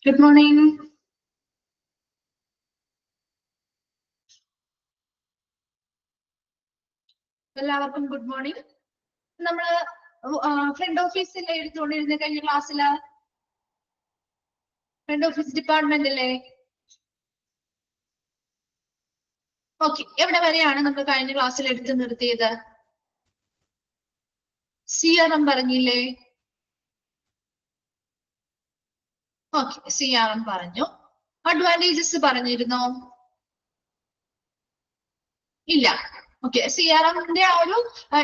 Good morning. എല്ലാവർക്കും good morning. നമ്മള് front ഓഫീസിൽ എഴുതുകൊണ്ടിരുന്ന കഴിഞ്ഞ ക്ലാസ്സില് ഫ്രണ്ട് ഓഫീസ് ഡിപ്പാർട്ട്മെന്റിലെ ഓക്കെ എവിടെ വരെയാണ് നമ്മൾ കഴിഞ്ഞ ക്ലാസ്സിൽ എടുത്തു നിർത്തിയത്? CRM പറഞ്ഞില്ലേ? ഓക്കെ, CRM പറഞ്ഞു. അഡ്വാൻറ്റേജസ് പറഞ്ഞിരുന്നോ? ഇല്ല. ഓക്കെ, CRMന്റെ ആ ഒരു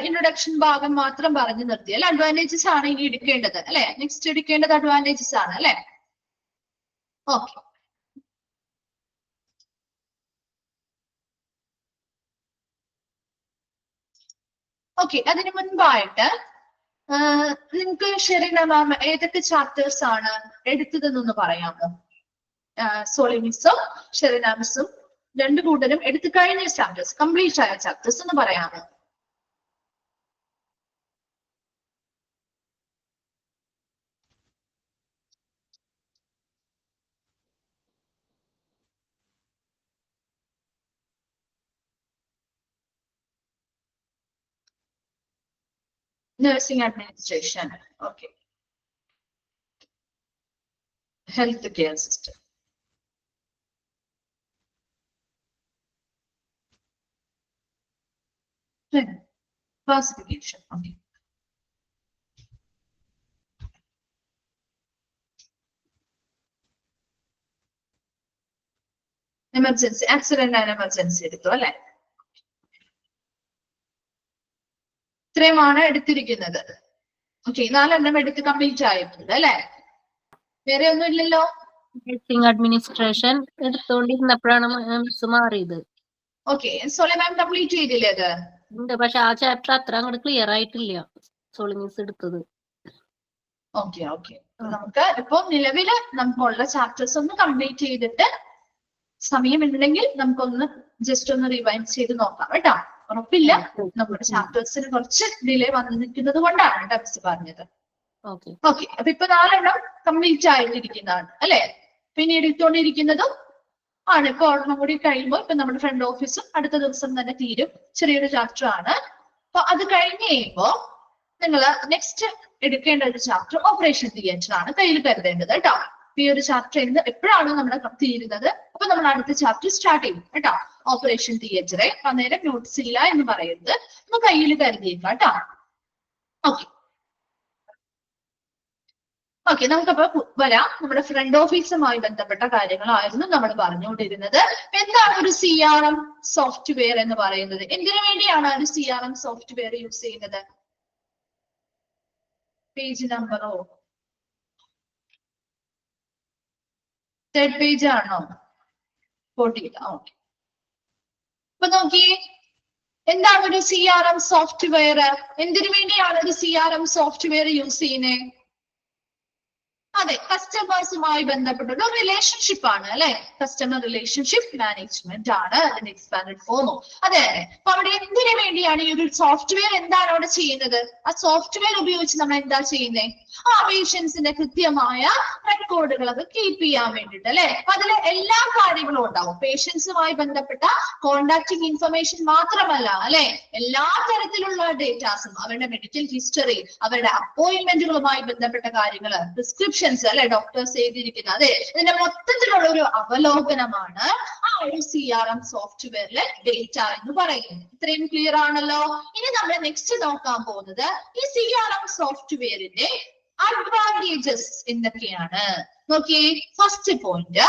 ഇൻട്രൊഡക്ഷൻ ഭാഗം മാത്രം പറഞ്ഞു നിർത്തിയാൽ അഡ്വാൻറ്റേജസ് ആണ് ഇനി എടുക്കേണ്ടത് അല്ലെ? നെക്സ്റ്റ് എടുക്കേണ്ടത് അഡ്വാൻറ്റേജസ് ആണ് അല്ലെ? ഓക്കെ. ഓക്കെ, അതിനു മുൻപായിട്ട് നിങ്ങൾക്ക് ഷെറിന മാം ഏതൊക്കെ ചാപ്റ്റേഴ്സ് ആണ് എടുത്തതെന്നൊന്ന് പറയാമോ? സോളിമിസും ഷെറിന മിസ്സും രണ്ടു കൂട്ടരും എടുത്തു കഴിഞ്ഞ ചാപ്റ്റേഴ്സ്, കംപ്ലീറ്റ് ആയ ചാപ്റ്റേഴ്സ് ഒന്ന് പറയാമോ? Nursing administration, okay. Health care system. Classification, okay. Emergency, accident and emergency എടുത്തു അല്ലെ? ഇത്രയുമാണ് എടുത്തിരിക്കുന്നത്. ഓക്കെ, 4 എടുത്ത് കംപ്ലീറ്റ് ആയിട്ടുണ്ട് അല്ലെ? വേറെ ഒന്നും ഇല്ലല്ലോ? നഴ്സിംഗ് അഡ്മിനിസ്ട്രേഷൻ എടുത്തോണ്ടിരുന്നപ്പോഴാണ് മിസ് മാറിയത്. ഓക്കെ, സോളി മാം കംപ്ലീറ്റ് ചെയ്തില്ലേ അത്? ഉണ്ട്, പക്ഷെ ആ ചാപ്റ്റർ അത്ര അങ്ങോട്ട് ക്ലിയർ ആയിട്ടില്ല സോളി മിസ് എടുത്തത്. ഓക്കെ ഓക്കെ, നമുക്ക് ഇപ്പൊ നിലവില് നമുക്കുള്ള ചാപ്റ്റേഴ്സ് ഒന്ന് കംപ്ലീറ്റ് ചെയ്തിട്ട് സമയമുണ്ടെങ്കിൽ നമുക്കൊന്ന് ജസ്റ്റ് ഒന്ന് റിവൈൻഡ് ചെയ്ത് നോക്കാം കേട്ടോ. ഉറപ്പില്ല, നമ്മുടെ ചാപ്റ്റേഴ്സിന് കുറച്ച് ഡിലേ വന്നു നിൽക്കുന്നത് കൊണ്ടാണ് കേട്ടോ മിസ് പറഞ്ഞത്. ഓക്കെ, അപ്പൊ ഇപ്പൊ 4 കംപ്ലീറ്റ് ആയിട്ടിരിക്കുന്നതാണ് അല്ലെ? പിന്നെ എടുത്തുകൊണ്ടിരിക്കുന്നതും ആണ്. ഇപ്പൊ ഒരെണ്ണം കൂടി കഴിയുമ്പോൾ ഇപ്പൊ നമ്മുടെ ഫ്രണ്ട് ഓഫീസും അടുത്ത ദിവസം തന്നെ തീരും. ചെറിയൊരു ചാപ്റ്റർ ആണ്. അപ്പൊ അത് കഴിഞ്ഞ് കഴിയുമ്പോ നിങ്ങൾ നെക്സ്റ്റ് എടുക്കേണ്ട ഒരു ചാപ്റ്റർ ഓപ്പറേഷൻ തിയേറ്റർ ആണ് കയ്യിൽ കരുതേണ്ടത് കേട്ടോ. ഈ ഒരു ചാപ്റ്റർ എപ്പോഴാണ് നമ്മുടെ തീരുന്നത്, അപ്പൊ നമ്മൾ അടുത്ത ചാപ്റ്റർ സ്റ്റാർട്ട് ചെയ്യും കേട്ടോ. ഓപ്പറേഷൻ തിയേറ്ററെ അന്നേരം നോട്ട്സ് ഇല്ല എന്ന് പറയുന്നത് നമ്മൾ കയ്യിൽ കരുതിയേക്കാം കേട്ടോ. ഓക്കെ ഓക്കെ, നമുക്കപ്പോ വരാം. നമ്മുടെ ഫ്രണ്ട് ഓഫീസുമായി ബന്ധപ്പെട്ട കാര്യങ്ങളായിരുന്നു നമ്മൾ പറഞ്ഞുകൊണ്ടിരുന്നത്. എന്താണ് ഒരു CRM സോഫ്റ്റ്വെയർ എന്ന് പറയുന്നത്? എന്തിനു വേണ്ടിയാണ് ഒരു CRM സോഫ്റ്റ്വെയർ യൂസ് ചെയ്യുന്നത്? പേജ് നമ്പറോ തേർഡ് പേജ് ആണോ? 14. ഓക്കെ, അപ്പൊ നോക്കിയേ, എന്താണ് ഒരു CRM സോഫ്റ്റ്വെയർ? എന്തിനു വേണ്ടിയാണ് ഒരു CRM സോഫ്റ്റ്വെയർ യൂസ് ചെയ്യുന്നത്? അതെ, കസ്റ്റമേഴ്സുമായി ബന്ധപ്പെട്ടുള്ള റിലേഷൻഷിപ്പ് ആണ് അല്ലെ? കസ്റ്റമർ റിലേഷൻഷിപ്പ് മാനേജ്മെന്റ് ആണ് അതിന്റെ എക്സ്പാൻഡഡ് ഫോം. അതെ, അപ്പൊ അവിടെ എന്തിനു വേണ്ടിയാണ് ഈ ഒരു സോഫ്റ്റ്വെയർ എന്താണ് അവിടെ ചെയ്യുന്നത്? ആ സോഫ്റ്റ്വെയർ ഉപയോഗിച്ച് നമ്മൾ എന്താ ചെയ്യുന്നത്? ആ പേഷ്യൻസിന്റെ കൃത്യമായ റെക്കോർഡുകളൊക്കെ കീപ്പ് ചെയ്യാൻ വേണ്ടിട്ട് അല്ലെ? അതിലെ എല്ലാ കാര്യങ്ങളും ഉണ്ടാവും. പേഷ്യൻസുമായി ബന്ധപ്പെട്ട കോണ്ടാക്ടിങ് ഇൻഫർമേഷൻ മാത്രമല്ല അല്ലെ, എല്ലാ തരത്തിലുള്ള ഡേറ്റാസും, അവരുടെ മെഡിക്കൽ ഹിസ്റ്ററി, അവരുടെ അപ്പോയിന്റ്മെന്റുകളുമായി ബന്ധപ്പെട്ട കാര്യങ്ങൾ, പ്രിസ്ക്രിപ്ഷൻ അല്ലെ, ഡോക്ടേഴ്സ് ചെയ്തിരിക്കുന്നത്, അതെ, ഇതിന്റെ മൊത്തത്തിലുള്ള ഒരു അവലോകനമാണ് ആ ഒരു CRM സോഫ്റ്റ്വെയറിലെ ഡേറ്റ എന്ന് പറയുന്നത്. ഇത്രയും ക്ലിയർ ആണല്ലോ? ഇനി നമ്മൾ നെക്സ്റ്റ് നോക്കാൻ പോകുന്നത് ഈ CRM സോഫ്റ്റ്വെയറിന്റെ അഡ്വാൻറ്റേജസ് എന്തൊക്കെയാണ് നോക്കിയേ. First point,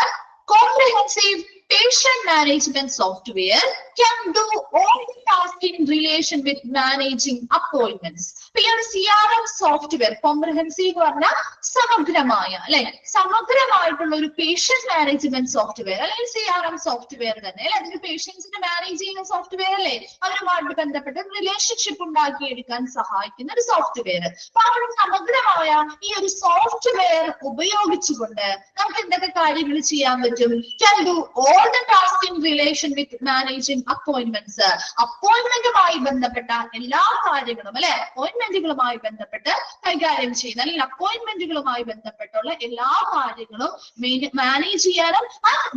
comprehensive patient management software can do all the tasks in relation with managing appointments. അപ്പൊ ഈ ഒരു CRM സോഫ്റ്റ്വെയർ കോംപ്രഹെൻസീവ് പറഞ്ഞാൽ സമഗ്രമായ അല്ലെ, സമഗ്രമായിട്ടുള്ള ഒരു പേഷ്യന്റ് മാനേജ്മെന്റ് സോഫ്റ്റ്വെയർ അല്ലെങ്കിൽ CRM സോഫ്റ്റ്വെയർ തന്നെ അല്ലെ. അതിന് പേഷ്യൻസിനെ മാനേജ് ചെയ്യുന്ന സോഫ്റ്റ്വെയർ അല്ലെ, അവരുമായിട്ട് ബന്ധപ്പെട്ട റിലേഷൻഷിപ്പ് ഉണ്ടാക്കിയെടുക്കാൻ സഹായിക്കുന്ന ഒരു സോഫ്റ്റ്വെയർ. അപ്പൊ ആ ഒരു സമഗ്രമായ ഈ ഒരു സോഫ്റ്റ്വെയർ ഉപയോഗിച്ചുകൊണ്ട് നമുക്ക് എന്തൊക്കെ കാര്യങ്ങൾ ചെയ്യാൻ പറ്റും? Can do all all the tasks in relation with managing appointments. അപ്പോയിന്റ്മെന്റുമായി ബന്ധപ്പെട്ട എല്ലാ കാര്യങ്ങളും അല്ലെ, അപ്പോയിന്റ്മെന്റുകളുമായി ബന്ധപ്പെട്ട് കൈകാര്യം ചെയ്യുന്ന അല്ലെങ്കിൽ അപ്പോയിന്റ്മെന്റുകളുമായി ബന്ധപ്പെട്ടുള്ള എല്ലാ കാര്യങ്ങളും മാനേജ് ചെയ്യാനും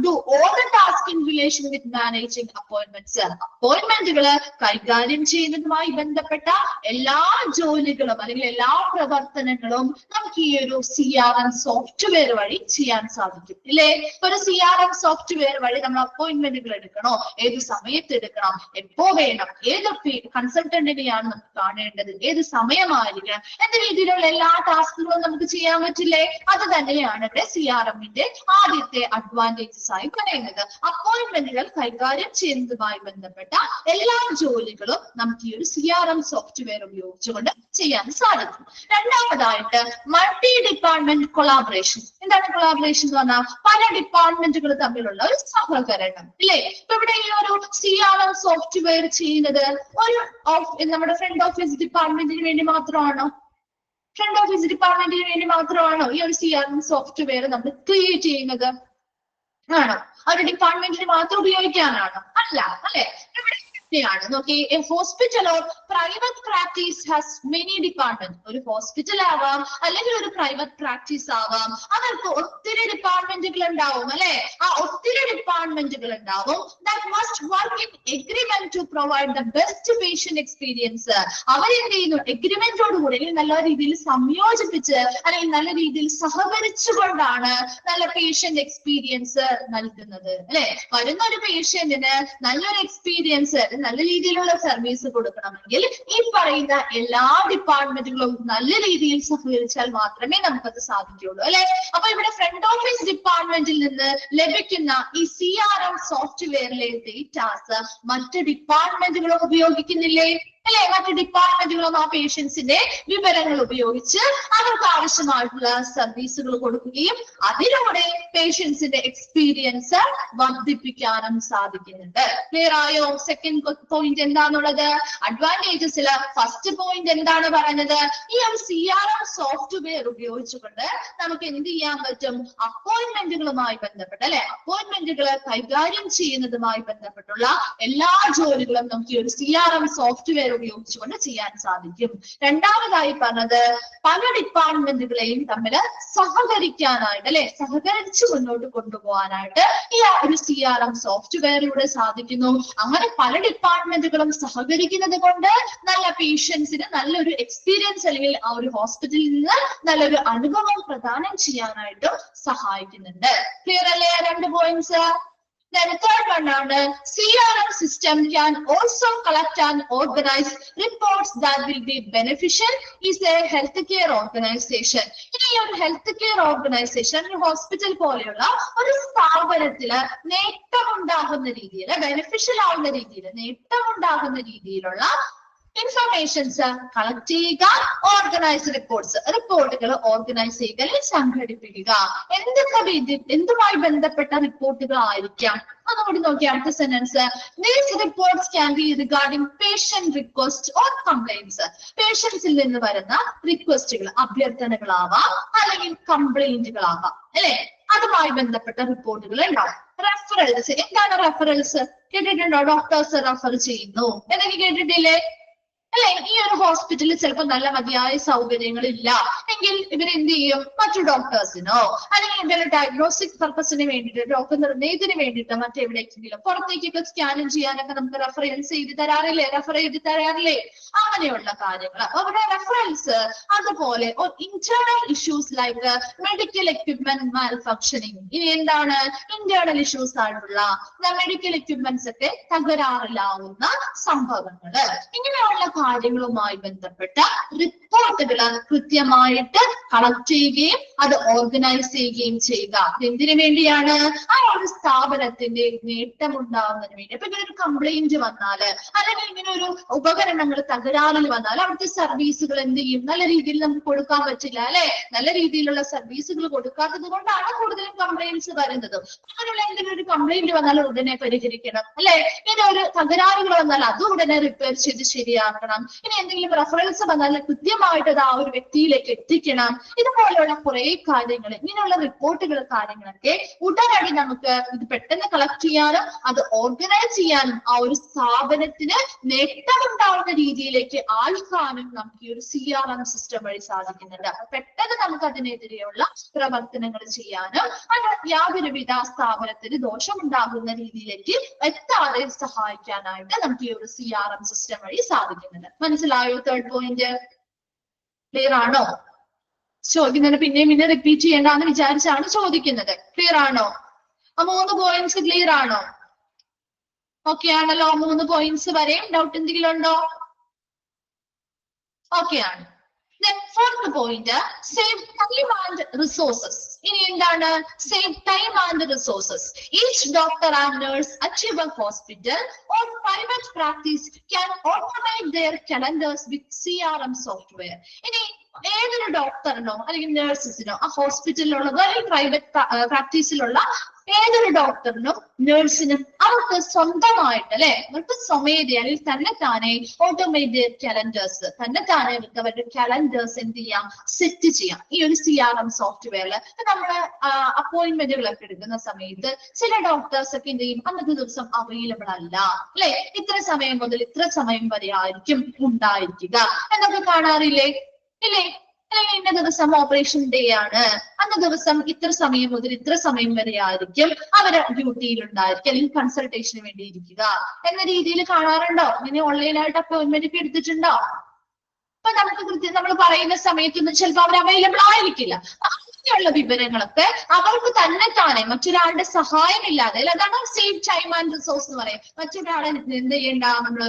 do all the tasks in relation with managing appointments. അപ്പോയിന്റ്മെന്റുകള് കൈകാര്യം ചെയ്യുന്നതുമായി ബന്ധപ്പെട്ട എല്ലാ ജോലികളും അല്ലെങ്കിൽ എല്ലാ പ്രവർത്തനങ്ങളും നമുക്ക് ഈ ഒരു CRM സോഫ്റ്റ്വെയർ വഴി ചെയ്യാൻ സാധിക്കും ഇല്ലേ? ഒരു CRM സോഫ്റ്റ്വെയർ വഴി നമ്മൾ അപ്പോയിന്റ്മെന്റുകൾ എടുക്കണോ, ഏത് സമയത്ത് എടുക്കണം, എപ്പോ വേണം, ഏത് കൺസൾട്ടന്റിനെയാണ് നമുക്ക് കാണേണ്ടത്, ഏത് സമയമായിരിക്കണം എന്ന രീതിയിലുള്ള എല്ലാ ടാസ്കുകളും നമുക്ക് ചെയ്യാൻ പറ്റില്ലേ? അത് തന്നെയാണ് ഇവിടെ CRM-ന്റെ ആദ്യത്തെ അഡ്വാൻറ്റേജസ് ആയി പറയുന്നത്. അപ്പോയിന്റ്മെന്റുകൾ കൈകാര്യം ചെയ്യുന്നതുമായി ബന്ധപ്പെട്ട എല്ലാ ജോലികളും നമുക്ക് ഈ ഒരു CRM സോഫ്റ്റ്വെയർ ഉപയോഗിച്ചുകൊണ്ട് ചെയ്യാൻ സാധിക്കും. രണ്ടാമതായിട്ട് മൾട്ടി ഡിപ്പാർട്ട്മെന്റ് കൊളാബറേഷൻ. എന്താണ് കൊളാബറേഷൻ എന്ന് പറഞ്ഞാൽ? പല ഡിപ്പാർട്ട്മെന്റുകൾ തമ്മിലുള്ള ഒരു സഹകരണം ഇല്ലേ? ഇപ്പൊ ഇവിടെ ഈ ഒരു CRM സോഫ്റ്റ്വെയർ ചെയ്യുന്നത് ഒരു നമ്മുടെ ഫ്രണ്ട് ഓഫീസ് ഡിപ്പാർട്ട്മെന്റിന് വേണ്ടി മാത്രമാണോ? ഫ്രണ്ട് ഓഫീസ് ഡിപ്പാർട്ട്മെന്റിന് വേണ്ടി മാത്രമാണോ ഈ ഒരു CRM സോഫ്റ്റ്വെയർ നമ്മൾ ക്രിയേറ്റ് ചെയ്യുന്നത്? ആണോ? ഒരു ഡിപ്പാർട്ട്മെന്റിന് മാത്രം ഉപയോഗിക്കാനാണോ? അല്ല അല്ലെ. ഇവിടെ നോക്കി, A hospital or private practice has many department. ഒരു ഹോസ്പിറ്റൽ ആവാം അല്ലെങ്കിൽ ഒരു പ്രൈവറ്റ് പ്രാക്ടീസ് ആവാം, അവർക്ക് ഒത്തിരി ഡിപ്പാർട്ട്മെന്റുകൾ ഉണ്ടാവും അല്ലെ. ആ ഒത്തിരി ഡിപ്പാർട്ട്മെന്റുകൾ ഉണ്ടാവും. That must work in agreement to provide the best patient experience. അവരെന്ത് ചെയ്യുന്നു? എഗ്രിമെന്റോടുകൂടി അല്ലെങ്കിൽ നല്ല രീതിയിൽ സംയോജിപ്പിച്ച് അല്ലെങ്കിൽ നല്ല രീതിയിൽ സഹകരിച്ചുകൊണ്ടാണ് നല്ല പേഷ്യന്റ് എക്സ്പീരിയൻസ് നൽകുന്നത് അല്ലെ. വരുന്ന ഒരു പേഷ്യന്റിന് നല്ലൊരു എക്സ്പീരിയൻസ്, നല്ല രീതിയിലുള്ള സർവീസ് കൊടുക്കണമെങ്കിൽ ഈ പറയുന്ന എല്ലാ ഡിപ്പാർട്ട്മെന്റുകളും നല്ല രീതിയിൽ സഹകരിച്ചാൽ മാത്രമേ നമുക്കത് സാധിക്കുകയുള്ളൂ അല്ലെ. അപ്പൊ ഇവിടെ ഫ്രണ്ട് ഓഫീസ് ഡിപ്പാർട്ട്മെന്റിൽ നിന്ന് ലഭിക്കുന്ന ഈ CRM സോഫ്റ്റ്വെയറിലെ ഡേറ്റാസ് മറ്റ് ഡിപ്പാർട്ട്മെന്റുകളും ഉപയോഗിക്കുന്നില്ലേ അല്ലെ? മറ്റ് ഡിപ്പാർട്ട്മെന്റുകളും ആ പേഷ്യൻസിന്റെ വിവരങ്ങൾ ഉപയോഗിച്ച് അവർക്ക് ആവശ്യമായിട്ടുള്ള സർവീസുകൾ കൊടുക്കുകയും അതിലൂടെ പേഷ്യൻസിന്റെ എക്സ്പീരിയൻസ് വർദ്ധിപ്പിക്കാനും സാധിക്കുന്നുണ്ട്. ക്ലിയർ ആയോ? സെക്കൻഡ് പോയിന്റ് എന്താണുള്ളത്? അഡ്വാൻറ്റേജസില് ഫസ്റ്റ് പോയിന്റ് എന്താണ് പറയുന്നത്? ഈ ഒരു CRM സോഫ്റ്റ്വെയർ ഉപയോഗിച്ചുകൊണ്ട് നമുക്ക് എന്ത് ചെയ്യാൻ പറ്റും? അപ്പോയിന്റ്മെന്റുകളുമായി ബന്ധപ്പെട്ട് അല്ലെ, അപ്പോയിന്റ്മെന്റുകൾ കൈകാര്യം ചെയ്യുന്നതുമായി ബന്ധപ്പെട്ടുള്ള എല്ലാ ജോലികളും നമുക്ക് ഈ ഒരു CRM സോഫ്റ്റ്വെയർ ഉപയോഗിച്ചുകൊണ്ട് ചെയ്യാൻ സാധിക്കും. രണ്ടാമതായി പറഞ്ഞത് പല ഡിപ്പാർട്ട്മെന്റുകളെയും തമ്മിൽ സഹകരിക്കാനായിട്ട് അല്ലെ, സഹകരിച്ച് മുന്നോട്ട് കൊണ്ടുപോകാനായിട്ട് ഈ ഒരു CRM സോഫ്റ്റ്വെയറിലൂടെ സാധിക്കുന്നു. അങ്ങനെ പല ഡിപ്പാർട്ട്മെന്റുകളും സഹകരിക്കുന്നത് കൊണ്ട് നല്ല പേഷ്യൻസിന് നല്ലൊരു എക്സ്പീരിയൻസ് അല്ലെങ്കിൽ ആ ഒരു ഹോസ്പിറ്റലിൽ നിന്ന് നല്ലൊരു അനുഭവം പ്രദാനം ചെയ്യാനായിട്ടും സഹായിക്കുന്നുണ്ട്. ക്ലിയർ അല്ലേ? രണ്ട് പോയിന്റ്സ്. Then third one ആണ് CRM system can also collect and organize reports that will be beneficial is a healthcare organization. ഇനി ഈ ഒരു ഹെൽത്ത് കെയർ ഓർഗനൈസേഷൻ ഒരു ഹോസ്പിറ്റൽ പോലെയുള്ള ഒരു സ്ഥാപനത്തില് നേട്ടമുണ്ടാകുന്ന രീതിയിൽ, ബെനിഫിഷ്യൽ ആവുന്ന രീതിയിൽ, നേട്ടമുണ്ടാകുന്ന രീതിയിലുള്ള ഇൻഫർമേഷൻസ് കളക്ട് ചെയ്യുക, ഓർഗനൈസ് റിപ്പോർട്ടുകൾ ഓർഗനൈസ് ചെയ്യുക അല്ലെങ്കിൽ സംഘടിപ്പിക്കുക. എന്തുമായി ബന്ധപ്പെട്ട റിപ്പോർട്ടുകൾ ആയിരിക്കാം? അതുകൂടി നോക്കി അടുത്ത sentence. These reports can be regarding patient request or complaints. പേഷ്യൻസിൽ നിന്ന് വരുന്ന റിക്വസ്റ്റുകൾ, അഭ്യർത്ഥനകളാവാം അല്ലെങ്കിൽ കംപ്ലൈന്റുകളാവാം അല്ലെ. അതുമായി ബന്ധപ്പെട്ട റിപ്പോർട്ടുകൾ ഉണ്ടാവും. റെഫറൽസ്. എന്താണ് റെഫറൽസ്? കേട്ടിട്ടുണ്ടോ? ഡോക്ടേഴ്സ് റെഫർ ചെയ്യുന്നു എന്നൊക്കെ കേട്ടിട്ടില്ലേ അല്ലെ? ഈ ഒരു ഹോസ്പിറ്റലിൽ ചിലപ്പോൾ നല്ല മതിയായ സൗകര്യങ്ങൾ ഇല്ല എങ്കിൽ ഇവരെന്ത് ചെയ്യും? മറ്റു ഡോക്ടേഴ്സിനോ അല്ലെങ്കിൽ ഇവരുടെ ഡയഗ്നോസ്റ്റിക് പർപ്പസിന് വേണ്ടിയിട്ട്, രോഗനിർണയത്തിന് വേണ്ടിയിട്ട് മറ്റെവിടേക്കെങ്കിലും പുറത്തേക്കൊക്കെ സ്കാൻ ചെയ്യാനൊക്കെ നമുക്ക് റെഫറൻസ് ചെയ്ത് തരാറില്ലേ? അങ്ങനെയുള്ള കാര്യങ്ങൾ. അപ്പൊ അവിടെ റെഫറൻസ്, അതുപോലെ internal issues like medical equipment manufacturing. ഇനി എന്താണ്? ഇന്റേണൽ ഇഷ്യൂസ് ആയിട്ടുള്ള മെഡിക്കൽ എക്വിപ്മെന്റ്സ് ഒക്കെ തകരാറിലാവുന്ന സംഭവങ്ങള്. ഇങ്ങനെയുള്ള കാര്യങ്ങളുമായി ബന്ധപ്പെട്ട റിപ്പോർട്ടുകൾ കൃത്യമായിട്ട് കളക്ട് ചെയ്യുകയും അത് ഓർഗനൈസ് ചെയ്യുകയും ചെയ്യുക. എന്തിനു വേണ്ടിയാണ്? ആ ഒരു സ്ഥാപനത്തിന്റെ നേട്ടം ഉണ്ടാവുന്നതിന് വേണ്ടി. അപ്പൊ ഇങ്ങനെ ഒരു കംപ്ലൈന്റ് വന്നാല് അല്ലെങ്കിൽ ഇങ്ങനെ ഒരു ഉപകരണങ്ങൾ തകരാറിൽ വന്നാൽ അവിടുത്തെ സർവീസുകൾ എന്ത് ചെയ്യും? നല്ല രീതിയിൽ നമുക്ക് കൊടുക്കാൻ പറ്റില്ല അല്ലെ. നല്ല രീതിയിലുള്ള സർവീസുകൾ കൊടുക്കാത്തത് കൊണ്ടാണ് കൂടുതലും കംപ്ലൈന്റ്സ് വരുന്നത്. അങ്ങനെയുള്ള എന്തെങ്കിലും ഒരു കംപ്ലൈന്റ് വന്നാൽ ഉടനെ പരിഹരിക്കണം അല്ലെ. ഇനി ഒരു തകരാറുകൾ വന്നാൽ അത് ഉടനെ റിപ്പയർ ചെയ്ത് ശരിയാക്കണം. ഇനി എന്തെങ്കിലും റെഫറൻസ് വന്നാൽ കൃത്യമായി കൃത്യമായിട്ട് അത് ആ ഒരു വ്യക്തിയിലേക്ക് എത്തിക്കണം. ഇതുപോലെയുള്ള കുറെ കാര്യങ്ങൾ, ഇങ്ങനെയുള്ള റിപ്പോർട്ടുകൾ കാര്യങ്ങളൊക്കെ ഉടനടി നമുക്ക് ഇത് പെട്ടെന്ന് കളക്ട് ചെയ്യാനും അത് ഓർഗനൈസ് ചെയ്യാനും ആ ഒരു സ്ഥാപനത്തിന് നേട്ടമുണ്ടാവുന്ന രീതിയിലേക്ക് ആഴ്ക്കാനും നമുക്ക് ഈ ഒരു CRM സിസ്റ്റം വഴി സാധിക്കുന്നുണ്ട്. അപ്പൊ പെട്ടെന്ന് നമുക്ക് അതിനെതിരെയുള്ള പ്രവർത്തനങ്ങൾ ചെയ്യാനും അത് യാതൊരുവിധ സ്ഥാപനത്തിന് ദോഷമുണ്ടാകുന്ന രീതിയിലേക്ക് എത്താതെ സഹായിക്കാനായിട്ട് നമുക്ക് ഈ ഒരു CRM സിസ്റ്റം വഴി സാധിക്കുന്നുണ്ട്. മനസ്സിലായോ? തേർഡ് പോയിന്റ് ക്ലിയർ ആണോ? ചോദിക്കുന്നത് പിന്നെ റിപ്പീറ്റ് ചെയ്യേണ്ടെന്ന് വിചാരിച്ചാണ് ചോദിക്കുന്നത്. ക്ലിയർ ആണോ? ആ 3 പോയിന്റ്സ് ക്ലിയർ ആണോ? ഓക്കെ ആണല്ലോ? 3 പോയിന്റ്സ് വരെ ഡൗട്ട് എന്തെങ്കിലും ഉണ്ടോ? ഓക്കെ ആണ്. Then fourth point, save time and resources. ഇനി എന്താണ്? Save time and resources. Each doctor and nurse at your hospital or private practice can automate their calendars with CRM software. ഇനി ഏതൊരു ഡോക്ടറിനോ അല്ലെങ്കിൽ നഴ്സസിനോ ആ ഹോസ്പിറ്റലിലുള്ളതോ അല്ലെങ്കിൽ പ്രൈവറ്റ് പ്രാക്ടീസിലുള്ള ഏതൊരു ഡോക്ടറിനും നഴ്സിനും അവർക്ക് സ്വന്തമായിട്ട് അല്ലെ അവർക്ക് സ്വമേധ അല്ലെങ്കിൽ തന്നെത്താനെ ഓട്ടോമേറ്റ് കലണ്ടേഴ്സ് തന്നെത്താനെ അവർക്ക് അവരുടെ കലണ്ടേഴ്സ് എന്ത് ചെയ്യാം? സെറ്റ് ചെയ്യാം ഈ ഒരു CRM സോഫ്റ്റ്വെയറിൽ. നമ്മള് അപ്പോയിന്റ്മെന്റുകളൊക്കെ എടുക്കുന്ന സമയത്ത് ചില ഡോക്ടേഴ്സ് ഒക്കെ എന്ത് ചെയ്യും? അന്നത്തെ ദിവസം അവൈലബിൾ അല്ല അല്ലെ, ഇത്ര സമയം മുതൽ ഇത്ര സമയം വരെ ആയിരിക്കും ഉണ്ടായിരിക്കുക എന്നൊക്കെ കാണാറില്ലേ? ഇല്ലേ? അല്ലെങ്കിൽ ഇന്ന ദിവസം ഓപ്പറേഷൻ ഡേ ആണ്, അന്ന ദിവസം ഇത്ര സമയം മുതൽ ഇത്ര സമയം വരെ ആയിരിക്കും അവര് ഡ്യൂട്ടിയിൽ ഉണ്ടായിരിക്കും അല്ലെങ്കിൽ കൺസൾട്ടേഷന് വേണ്ടി ഇരിക്കുക എന്ന രീതിയിൽ കാണാറുണ്ടോ? ഇങ്ങനെ ഓൺലൈനായിട്ട് അപ്പോയിന്റ്മെന്റ് ഒക്കെ എടുത്തിട്ടുണ്ടോ? അപ്പൊ നമുക്ക് കൃത്യം നമ്മൾ പറയുന്ന സമയത്തൊന്നും ചിലപ്പോൾ അവർ അവൈലബിൾ ആയിരിക്കില്ല. അങ്ങനെയുള്ള വിവരങ്ങളൊക്കെ അവർക്ക് തന്നെത്താനെ മറ്റൊരാളുടെ സഹായമില്ലാതെ, അതാണ് സേവ് ടൈം ആൻഡ് റിസോഴ്സ് എന്ന് പറയാം. മറ്റൊരാളെ എന്ത് ചെയ്യേണ്ട, നമ്മൾ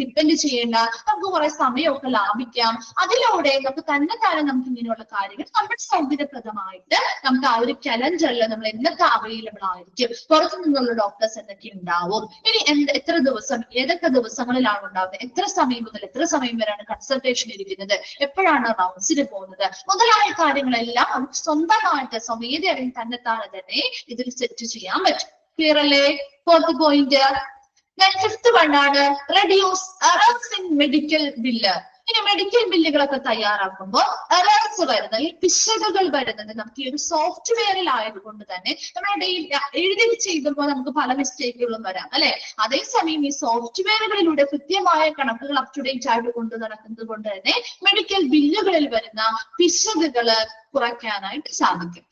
ഡിപ്പെൻഡ് ചെയ്യേണ്ട, നമുക്ക് കുറെ സമയമൊക്കെ ലാഭിക്കാം. അതിലൂടെ നമുക്ക് തന്നെത്താനെ നമുക്ക് ഇങ്ങനെയുള്ള കാര്യങ്ങൾ നമ്മുടെ സൗകര്യപ്രദമായിട്ട് നമുക്ക് ആ ഒരു കലണ്ടറിൽ നമ്മൾ എന്തൊക്കെ അവൈലബിൾ ആയിരിക്കും, പുറത്തു നിന്നുള്ള ഡോക്ടേഴ്സ് എന്തൊക്കെ ഉണ്ടാവും, ഇനി എത്ര ദിവസം ഏതൊക്കെ ദിവസങ്ങളിലാണ് ഉണ്ടാവുന്നത്, എത്ര സമയം മുതൽ എത്ര സമയം വരെയാണ് കൺസൾട്ടേഷൻ ഇരിക്കുന്നത്, എപ്പോഴാണ് റൗണ്ട്സിന് പോകുന്നത്, മുതലായ കാര്യങ്ങളെല്ലാം സ്വന്തമായിട്ട് സ്വമേധയായി തന്നെത്താനെ തന്നെ ഇതിൽ സെറ്റ് ചെയ്യാൻ പറ്റും. ക്ലിയർ അല്ലേ? Fourth point. ഫിഫ്ത്ത് വൺ ആണ് reduce errors in medical bill. ഇനി മെഡിക്കൽ ബില്ലുകളൊക്കെ തയ്യാറാക്കുമ്പോൾ എറർസ് വരുന്നത്, ഈ പിശകുകൾ വരുന്നത് നമുക്ക് ഈ ഒരു സോഫ്റ്റ്വെയറിൽ ആയതുകൊണ്ട് തന്നെ നമ്മുടെ എഴുതി ചെയ്യുമ്പോൾ നമുക്ക് പല മിസ്റ്റേക്കുകളും വരാം അല്ലെ. അതേസമയം ഈ സോഫ്റ്റ്വെയറുകളിലൂടെ കൃത്യമായ കണക്കുകൾ അപ് ടു ഡേറ്റ് ആയിട്ട് കൊണ്ടു നടക്കുന്നത് കൊണ്ട് തന്നെ മെഡിക്കൽ ബില്ലുകളിൽ വരുന്ന പിശകുകള് കുറയ്ക്കാനായിട്ട് സാധിക്കും.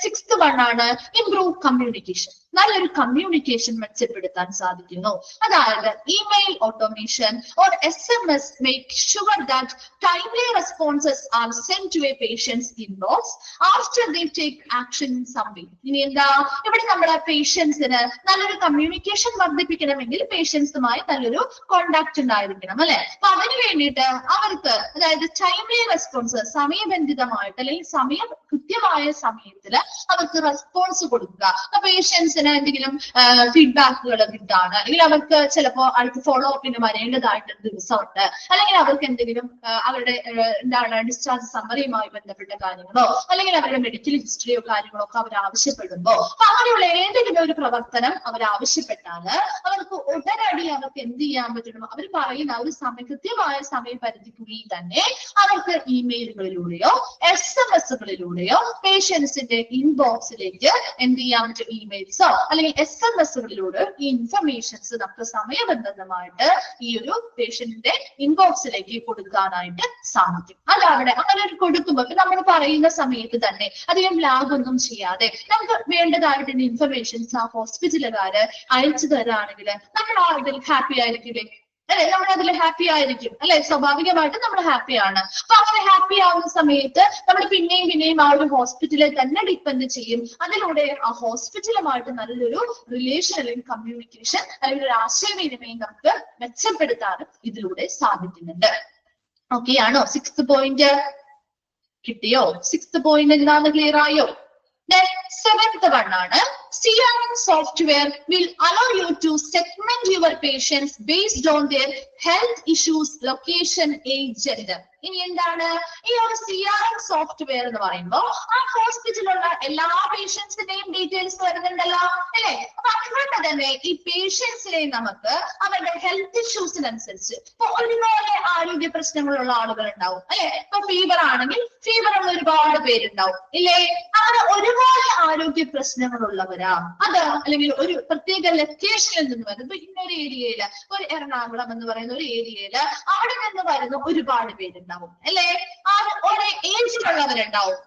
സിക്സ്ത് വൺ ആണ് ഇംപ്രൂവ് കമ്മ്യൂണിക്കേഷൻ. നല്ലൊരു കമ്മ്യൂണിക്കേഷൻ മെച്ചപ്പെടുത്താൻ സാധിക്കുന്നു. അതായത് email automation or SMS make sure that timely responses are send to a patients inbox after they take action in some way. ഇനി എന്താ ഇവിടെ നമ്മുടെ പേഷ്യൻസിന് നല്ലൊരു കമ്മ്യൂണിക്കേഷൻ വർദ്ധിപ്പിക്കണമെങ്കിൽ പേഷ്യൻസുമായി നല്ലൊരു കോണ്ടാക്ട് ഉണ്ടായിരിക്കണം അല്ലെ. അപ്പൊ അതിന് വേണ്ടിയിട്ട് അവർക്ക് അതായത് ടൈംലി റെസ്പോൺസ് സമയബന്ധിതമായിട്ട് അല്ലെങ്കിൽ കൃത്യമായ സമയത്തിൽ അവർക്ക് റെസ്പോൺസ് കൊടുക്കുക. പേഷ്യൻസിന് എന്തെങ്കിലും ഫീഡ്ബാക്കുകൾ കിട്ടാണ് അല്ലെങ്കിൽ അവർക്ക് ചിലപ്പോൾ അടുത്ത് ഫോളോ അപ്പിന് വരേണ്ടതായിട്ട് ദിവസമുണ്ട്, അല്ലെങ്കിൽ അവർക്ക് എന്തെങ്കിലും അവരുടെ എന്താണ് ഡിസ്ചാർജ് സമ്മറിയുമായി ബന്ധപ്പെട്ട കാര്യങ്ങളോ അല്ലെങ്കിൽ അവരുടെ മെഡിക്കൽ ഹിസ്റ്ററിയോ കാര്യങ്ങളോ ഒക്കെ അവർ ആവശ്യപ്പെടുമ്പോ അങ്ങനെയുള്ള ഏതെങ്കിലും ഒരു പ്രവർത്തനം അവർ ആവശ്യപ്പെട്ടാൽ അവർക്ക് ഉടനടി അവർക്ക് എന്ത് ചെയ്യാൻ പറ്റണം? അവർ പറയുന്ന ഒരു കൃത്യമായ സമയപരിധിക്കുള്ളിൽ തന്നെ അവർക്ക് ഇമെയിലുകളിലൂടെയോ SMS-കളിലൂടെയോ പേഷ്യൻസിന്റെ ഇൻബോക്സിലേക്ക് എന്ത് ചെയ്യാൻ പറ്റും? ഇമെയിൽസോ അല്ലെങ്കിൽ SMS-കളിലൂടെ ഈ ഇൻഫർമേഷൻസ് നമുക്ക് സമയബന്ധിതമായിട്ട് ഈ ഒരു പേഷ്യന്റിന്റെ ഇൻബോക്സിലേക്ക് കൊടുക്കാനായിട്ട് സാധിക്കും. അതവിടെ അങ്ങനെ ഒരു കൊടുക്കുമ്പോൾ നമ്മൾ പറയുന്ന സമയത്ത് തന്നെ അധികം ലാഗ് ഒന്നും ചെയ്യാതെ നമുക്ക് വേണ്ടതായിട്ട് ഇൻഫർമേഷൻസ് ആ ഹോസ്പിറ്റലുകാര് അയച്ചു തരാണെങ്കിൽ നമ്മൾ അതിൽ ഹാപ്പി ആയിരിക്കില്ലേ അല്ലെ? നമ്മൾ അതിൽ ഹാപ്പി ആയിരിക്കും അല്ലെ? സ്വാഭാവികമായിട്ടും നമ്മൾ ഹാപ്പിയാണ്. അപ്പൊ അങ്ങനെ ഹാപ്പി ആവുന്ന സമയത്ത് നമ്മൾ പിന്നെയും ആ ഒരു ഹോസ്പിറ്റലിൽ തന്നെ ഡിപ്പെൻഡ് ചെയ്യും. അതിലൂടെ ആ ഹോസ്പിറ്റലുമായിട്ട് നല്ലൊരു റിലേഷൻ അല്ലെങ്കിൽ കമ്മ്യൂണിക്കേഷൻ അല്ലെങ്കിൽ ഒരു ആശയവിനിമയം നമുക്ക് മെച്ചപ്പെടുത്താനും ഇതിലൂടെ സാധിക്കുന്നുണ്ട്. ഓക്കെ ആണോ? സിക്സ്ത് പോയിന്റ് കിട്ടിയോ? സിക്സ്ത് പോയിന്റ് എന്താന്ന് ക്ലിയർ ആയോ? സെവൻത് വൺ ആണ് CRM software will allow you to segment your patients based on their health issues, location, age, gender. ഇനി എന്താണ് ഈ ഒരു CRM സോഫ്റ്റ്വെയർ എന്ന് പറയുമ്പോൾ ആ ഹോസ്പിറ്റലിലുള്ള എല്ലാ പേഷ്യൻസിന്റെയും ഡീറ്റെയിൽസ് വരുന്നുണ്ടല്ലോ അല്ലെ. അപ്പൊ അതുകൊണ്ട് തന്നെ ഈ പേഷ്യൻസിനെ നമുക്ക് അവരുടെ ഹെൽത്ത് ഇഷ്യൂസിനനുസരിച്ച് ഇപ്പൊ ഒരുപോലെ ആരോഗ്യ പ്രശ്നങ്ങളുള്ള ആളുകൾ ഉണ്ടാവും അല്ലെ. ഇപ്പൊ ഫീവർ ആണെങ്കിൽ ഫീവർ ഉള്ള ഒരുപാട് പേരുണ്ടാവും ഇല്ലേ. അങ്ങനെ ഒരുപാട് ആരോഗ്യ പ്രശ്നങ്ങളുള്ളവരാ അത് അല്ലെങ്കിൽ ഒരു പ്രത്യേക ലൊക്കേഷനിൽ നിന്ന് വരുന്നത് ഇന്നൊരു ഏരിയയില് ഒരു എറണാകുളം എന്ന് പറയുന്ന ഒരു ഏരിയയില് അവിടെ നിന്ന് വരുന്ന ഒരുപാട് പേരുണ്ടാവും അല്ലെ. ഒരേ ഏജിലുള്ളവരുണ്ടാവും,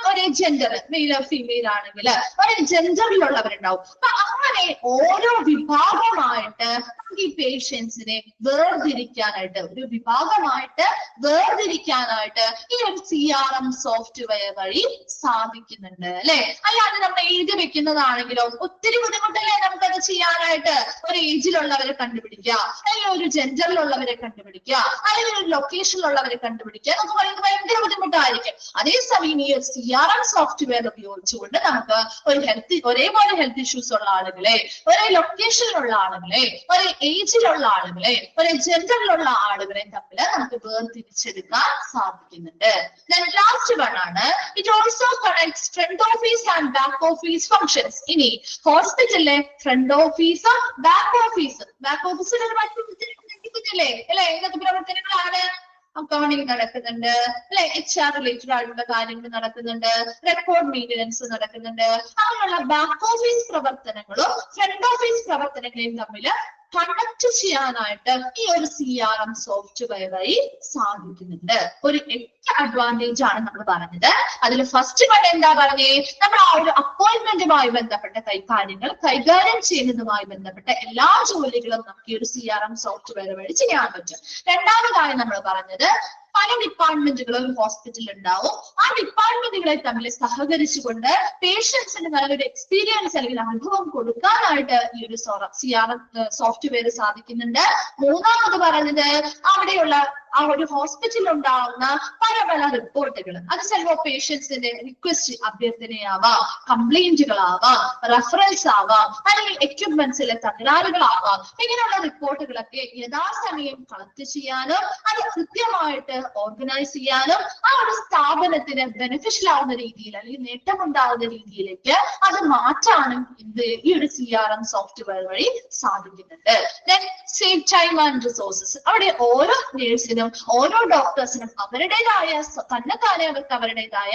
ഒരേ ജെൻഡർ മെയിലോ ഫീമെയിൽ ആണെങ്കിൽ ഒരേ ജെൻഡറിലുള്ളവരുണ്ടാവും. അപ്പൊ അങ്ങനെ ഓരോ വിഭാഗമായിട്ട് ഈ പേഷ്യൻസിനെ വേർതിരിക്കാനായിട്ട് ഈ ഒരു CRM സോഫ്റ്റ്വെയർ വഴി സാധിക്കുന്നുണ്ട് അല്ലെ. അല്ലാതെ നമ്മൾ എഴുതി വെക്കുന്നതാണെങ്കിലോ ഒത്തിരി ബുദ്ധിമുട്ടല്ലേ നമുക്കത് ചെയ്യാനായിട്ട്. ഒരു ഏജിലുള്ളവരെ കണ്ടുപിടിക്കുക, അല്ലെങ്കിൽ ഒരു ജെൻഡറിലുള്ളവരെ കണ്ടുപിടിക്കുക, അല്ലെങ്കിൽ ഒരു ലൊക്കേഷനിലുള്ളവരെ കണ്ടുപിടിക്കുക എന്നൊക്കെ പറയുന്നത് ഭയങ്കര ബുദ്ധിമുട്ടായിരിക്കും. അതേസമയം ഈ CRM സോഫ്റ്റ്വെയർ ഉപയോഗിച്ചുകൊണ്ട് നമുക്ക് ഒരേപോലെ ഹെൽത്ത് ഇഷ്യൂസ് ഉള്ള ആളുകളെ, ഒരേ ലൊക്കേഷനിലുള്ള ആളുകളെ, ഒരേ ഏജിലുള്ള ആളുകളെ, ഒരേ ജെൻഡറിലുള്ള ആളുകളെ തമ്മിൽ നമുക്ക് വേർതിരിച്ചെടുക്കാൻ സാധിക്കുന്നുണ്ട്. ലാസ്റ്റ് വൺ ആണ് it also connects front office and back office functions. ഇനി ഹോസ്പിറ്റലിലെ ഫ്രണ്ട് ഓഫീസും ബാക്ക് ഓഫീസും അല്ലേ ഏതൊക്കെ പ്രവർത്തനങ്ങളാണ്? അക്കൗണ്ടിങ് നടക്കുന്നുണ്ട് അല്ലെ, HR റിലേറ്റഡ് ആയിട്ടുള്ള കാര്യങ്ങൾ നടക്കുന്നുണ്ട്, റെക്കോർഡ് മെയിൻ്റനൻസ് നടക്കുന്നുണ്ട്. അങ്ങനെയുള്ള ബാക്ക് ഓഫീസ് പ്രവർത്തനങ്ങളും ഫ്രണ്ട് ഓഫീസ് പ്രവർത്തനങ്ങളെയും തമ്മിൽ കണക്ട് ചെയ്യാനായിട്ട് ഈ ഒരു CRM സോഫ്റ്റ്വെയർ വഴി സാധിക്കുന്നുണ്ട്. ഒരു 8 അഡ്വാൻറ്റേജ് ആണ് നമ്മൾ പറഞ്ഞത്. അതിൽ ഫസ്റ്റ് വൺ എന്താ പറഞ്ഞേ? നമ്മൾ ആ ഒരു അപ്പോയിന്റ്മെന്റുമായി ബന്ധപ്പെട്ട കാര്യങ്ങൾ കൈകാര്യം ചെയ്യുന്നതുമായി ബന്ധപ്പെട്ട എല്ലാ ജോലികളും നമുക്ക് ഈ ഒരു CRM സോഫ്റ്റ്വെയർ വഴി ചെയ്യാൻ പറ്റും. രണ്ടാമതായി നമ്മൾ പറഞ്ഞത് പല ഡിപ്പാർട്ട്മെന്റുകളും ഹോസ്പിറ്റലിൽ ഉണ്ടാവും. ആ ഡിപ്പാർട്ട്മെന്റുകളെ തമ്മിൽ സഹകരിച്ചുകൊണ്ട് പേഷ്യൻസിന് നല്ലൊരു എക്സ്പീരിയൻസ് അല്ലെങ്കിൽ അനുഭവം കൊടുക്കാനായിട്ട് ഈ ഒരു CRM സോഫ്റ്റ്വെയർ സാധിക്കുന്നുണ്ട്. മൂന്നാമത് പറഞ്ഞത് അവിടെയുള്ള ആ ഒരു ഹോസ്പിറ്റലിൽ ഉണ്ടാവുന്ന പല റിപ്പോർട്ടുകൾ, അത് ചിലപ്പോൾ പേഷ്യൻസിന്റെ റിക്വസ്റ്റ് അഭ്യർത്ഥനയാവാം, കംപ്ലൈന്റുകളാവാം, റെഫറൻസ് ആവാം, അല്ലെങ്കിൽ എക്യുപ്മെന്റ്സിലെ തകരാറുകളാവാം. ഇങ്ങനെയുള്ള റിപ്പോർട്ടുകളൊക്കെ യഥാസമയം കളക്ട് ചെയ്യാനും അത് കൃത്യമായിട്ട് ഓർഗനൈസ് ചെയ്യാനും ആ ഒരു സ്ഥാപനത്തിന് ബെനിഫിഷ്യൽ ആവുന്ന രീതിയിൽ അല്ലെങ്കിൽ നേട്ടമുണ്ടാവുന്ന രീതിയിലേക്ക് അത് മാറ്റാനും ഈ ഒരു CRM സോഫ്റ്റ്വെയർ വഴി സാധിക്കുന്നുണ്ട്. Save time and resources. അവിടെ ഓരോ നേഴ്സിനും ഓരോ ഡോക്ടേഴ്സിനും അവരുടേതായ അവർക്ക് അവരുടേതായ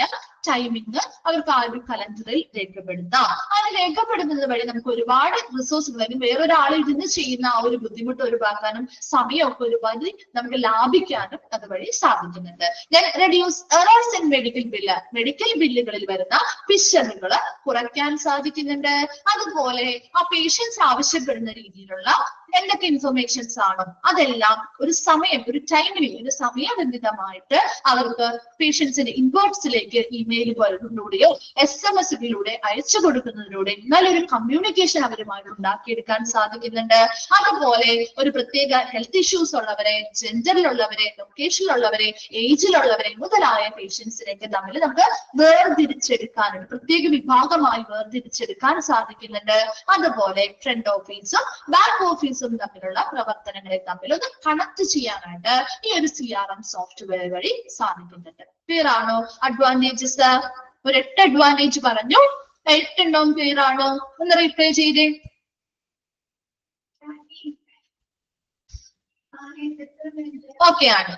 ടൈമിങ് അവർക്ക് ആ ഒരു കലണ്ടറിൽ രേഖപ്പെടുത്താം. അത് രേഖപ്പെടുന്നത് വഴി നമുക്ക് ഒരുപാട് റിസോഴ്സുകൾ, അല്ലെങ്കിൽ വേറൊരാൾ ഇരുന്ന് ചെയ്യുന്ന ആ ഒരു ബുദ്ധിമുട്ട് ഒഴിവാക്കാനും സമയമൊക്കെ ഒരു പരിധി നമുക്ക് ലാഭിക്കാനും അതുവഴി സാധിക്കുന്നുണ്ട്. റെഡ്യൂസ് എറേഴ്സ് ഇൻ മെഡിക്കൽ ബില്ലുകളിൽ വരുന്ന പിശകുകൾ കുറയ്ക്കാൻ സാധിക്കുന്നുണ്ട്. അതുപോലെ ആ പേഷ്യൻസ് ആവശ്യപ്പെടുന്ന രീതിയിലുള്ള എന്തൊക്കെ ഇൻഫർമേഷൻസ് ആണോ അതെല്ലാം ഒരു സമയബന്ധിതമായിട്ട് അവർക്ക് പേഷ്യൻസിന്റെ ഇൻബോക്സിലേക്ക് ഇമെയിലുകളിലൂടെയോ SMS-കളിലൂടെ അയച്ചു കൊടുക്കുന്നതിലൂടെ നല്ലൊരു കമ്മ്യൂണിക്കേഷൻ അവരുമായിട്ട് ഉണ്ടാക്കിയെടുക്കാൻ സാധിക്കുന്നുണ്ട്. അതുപോലെ ഒരു പ്രത്യേക ഹെൽത്ത് ഇഷ്യൂസ് ഉള്ളവരെ, ജെൻഡറിലുള്ളവരെ, ലൊക്കേഷനിലുള്ളവരെ, ഏജിലുള്ളവരെ മുതലായ പേഷ്യൻസിനെയൊക്കെ തമ്മിൽ നമുക്ക് വേർതിരിച്ചെടുക്കാനുണ്ട്, പ്രത്യേക വിഭാഗമായി വേർതിരിച്ചെടുക്കാൻ സാധിക്കുന്നുണ്ട്. അതുപോലെ ഫ്രണ്ട് ഓഫീസും ബാക്ക് ഓഫീസും തമ്മിലുള്ള പ്രവർത്തനങ്ങളെ തമ്മിൽ ഒന്ന് കണക്ട് ചെയ്യാനായിട്ട് ഈ ഒരു CRM സോഫ്റ്റ്വെയർ വഴി സാധിക്കുന്നുണ്ട്. ക്ലിയർ ആണോ? അഡ്വാൻറ്റേജസ് ഒരു 8 അഡ്വാൻറ്റേജ് പറഞ്ഞു. 8 എണ്ണം ക്ലിയർ ആണോ? ഒന്ന് റിപ്ലൈ ചെയ്തേ. ഓക്കെ ആണ്.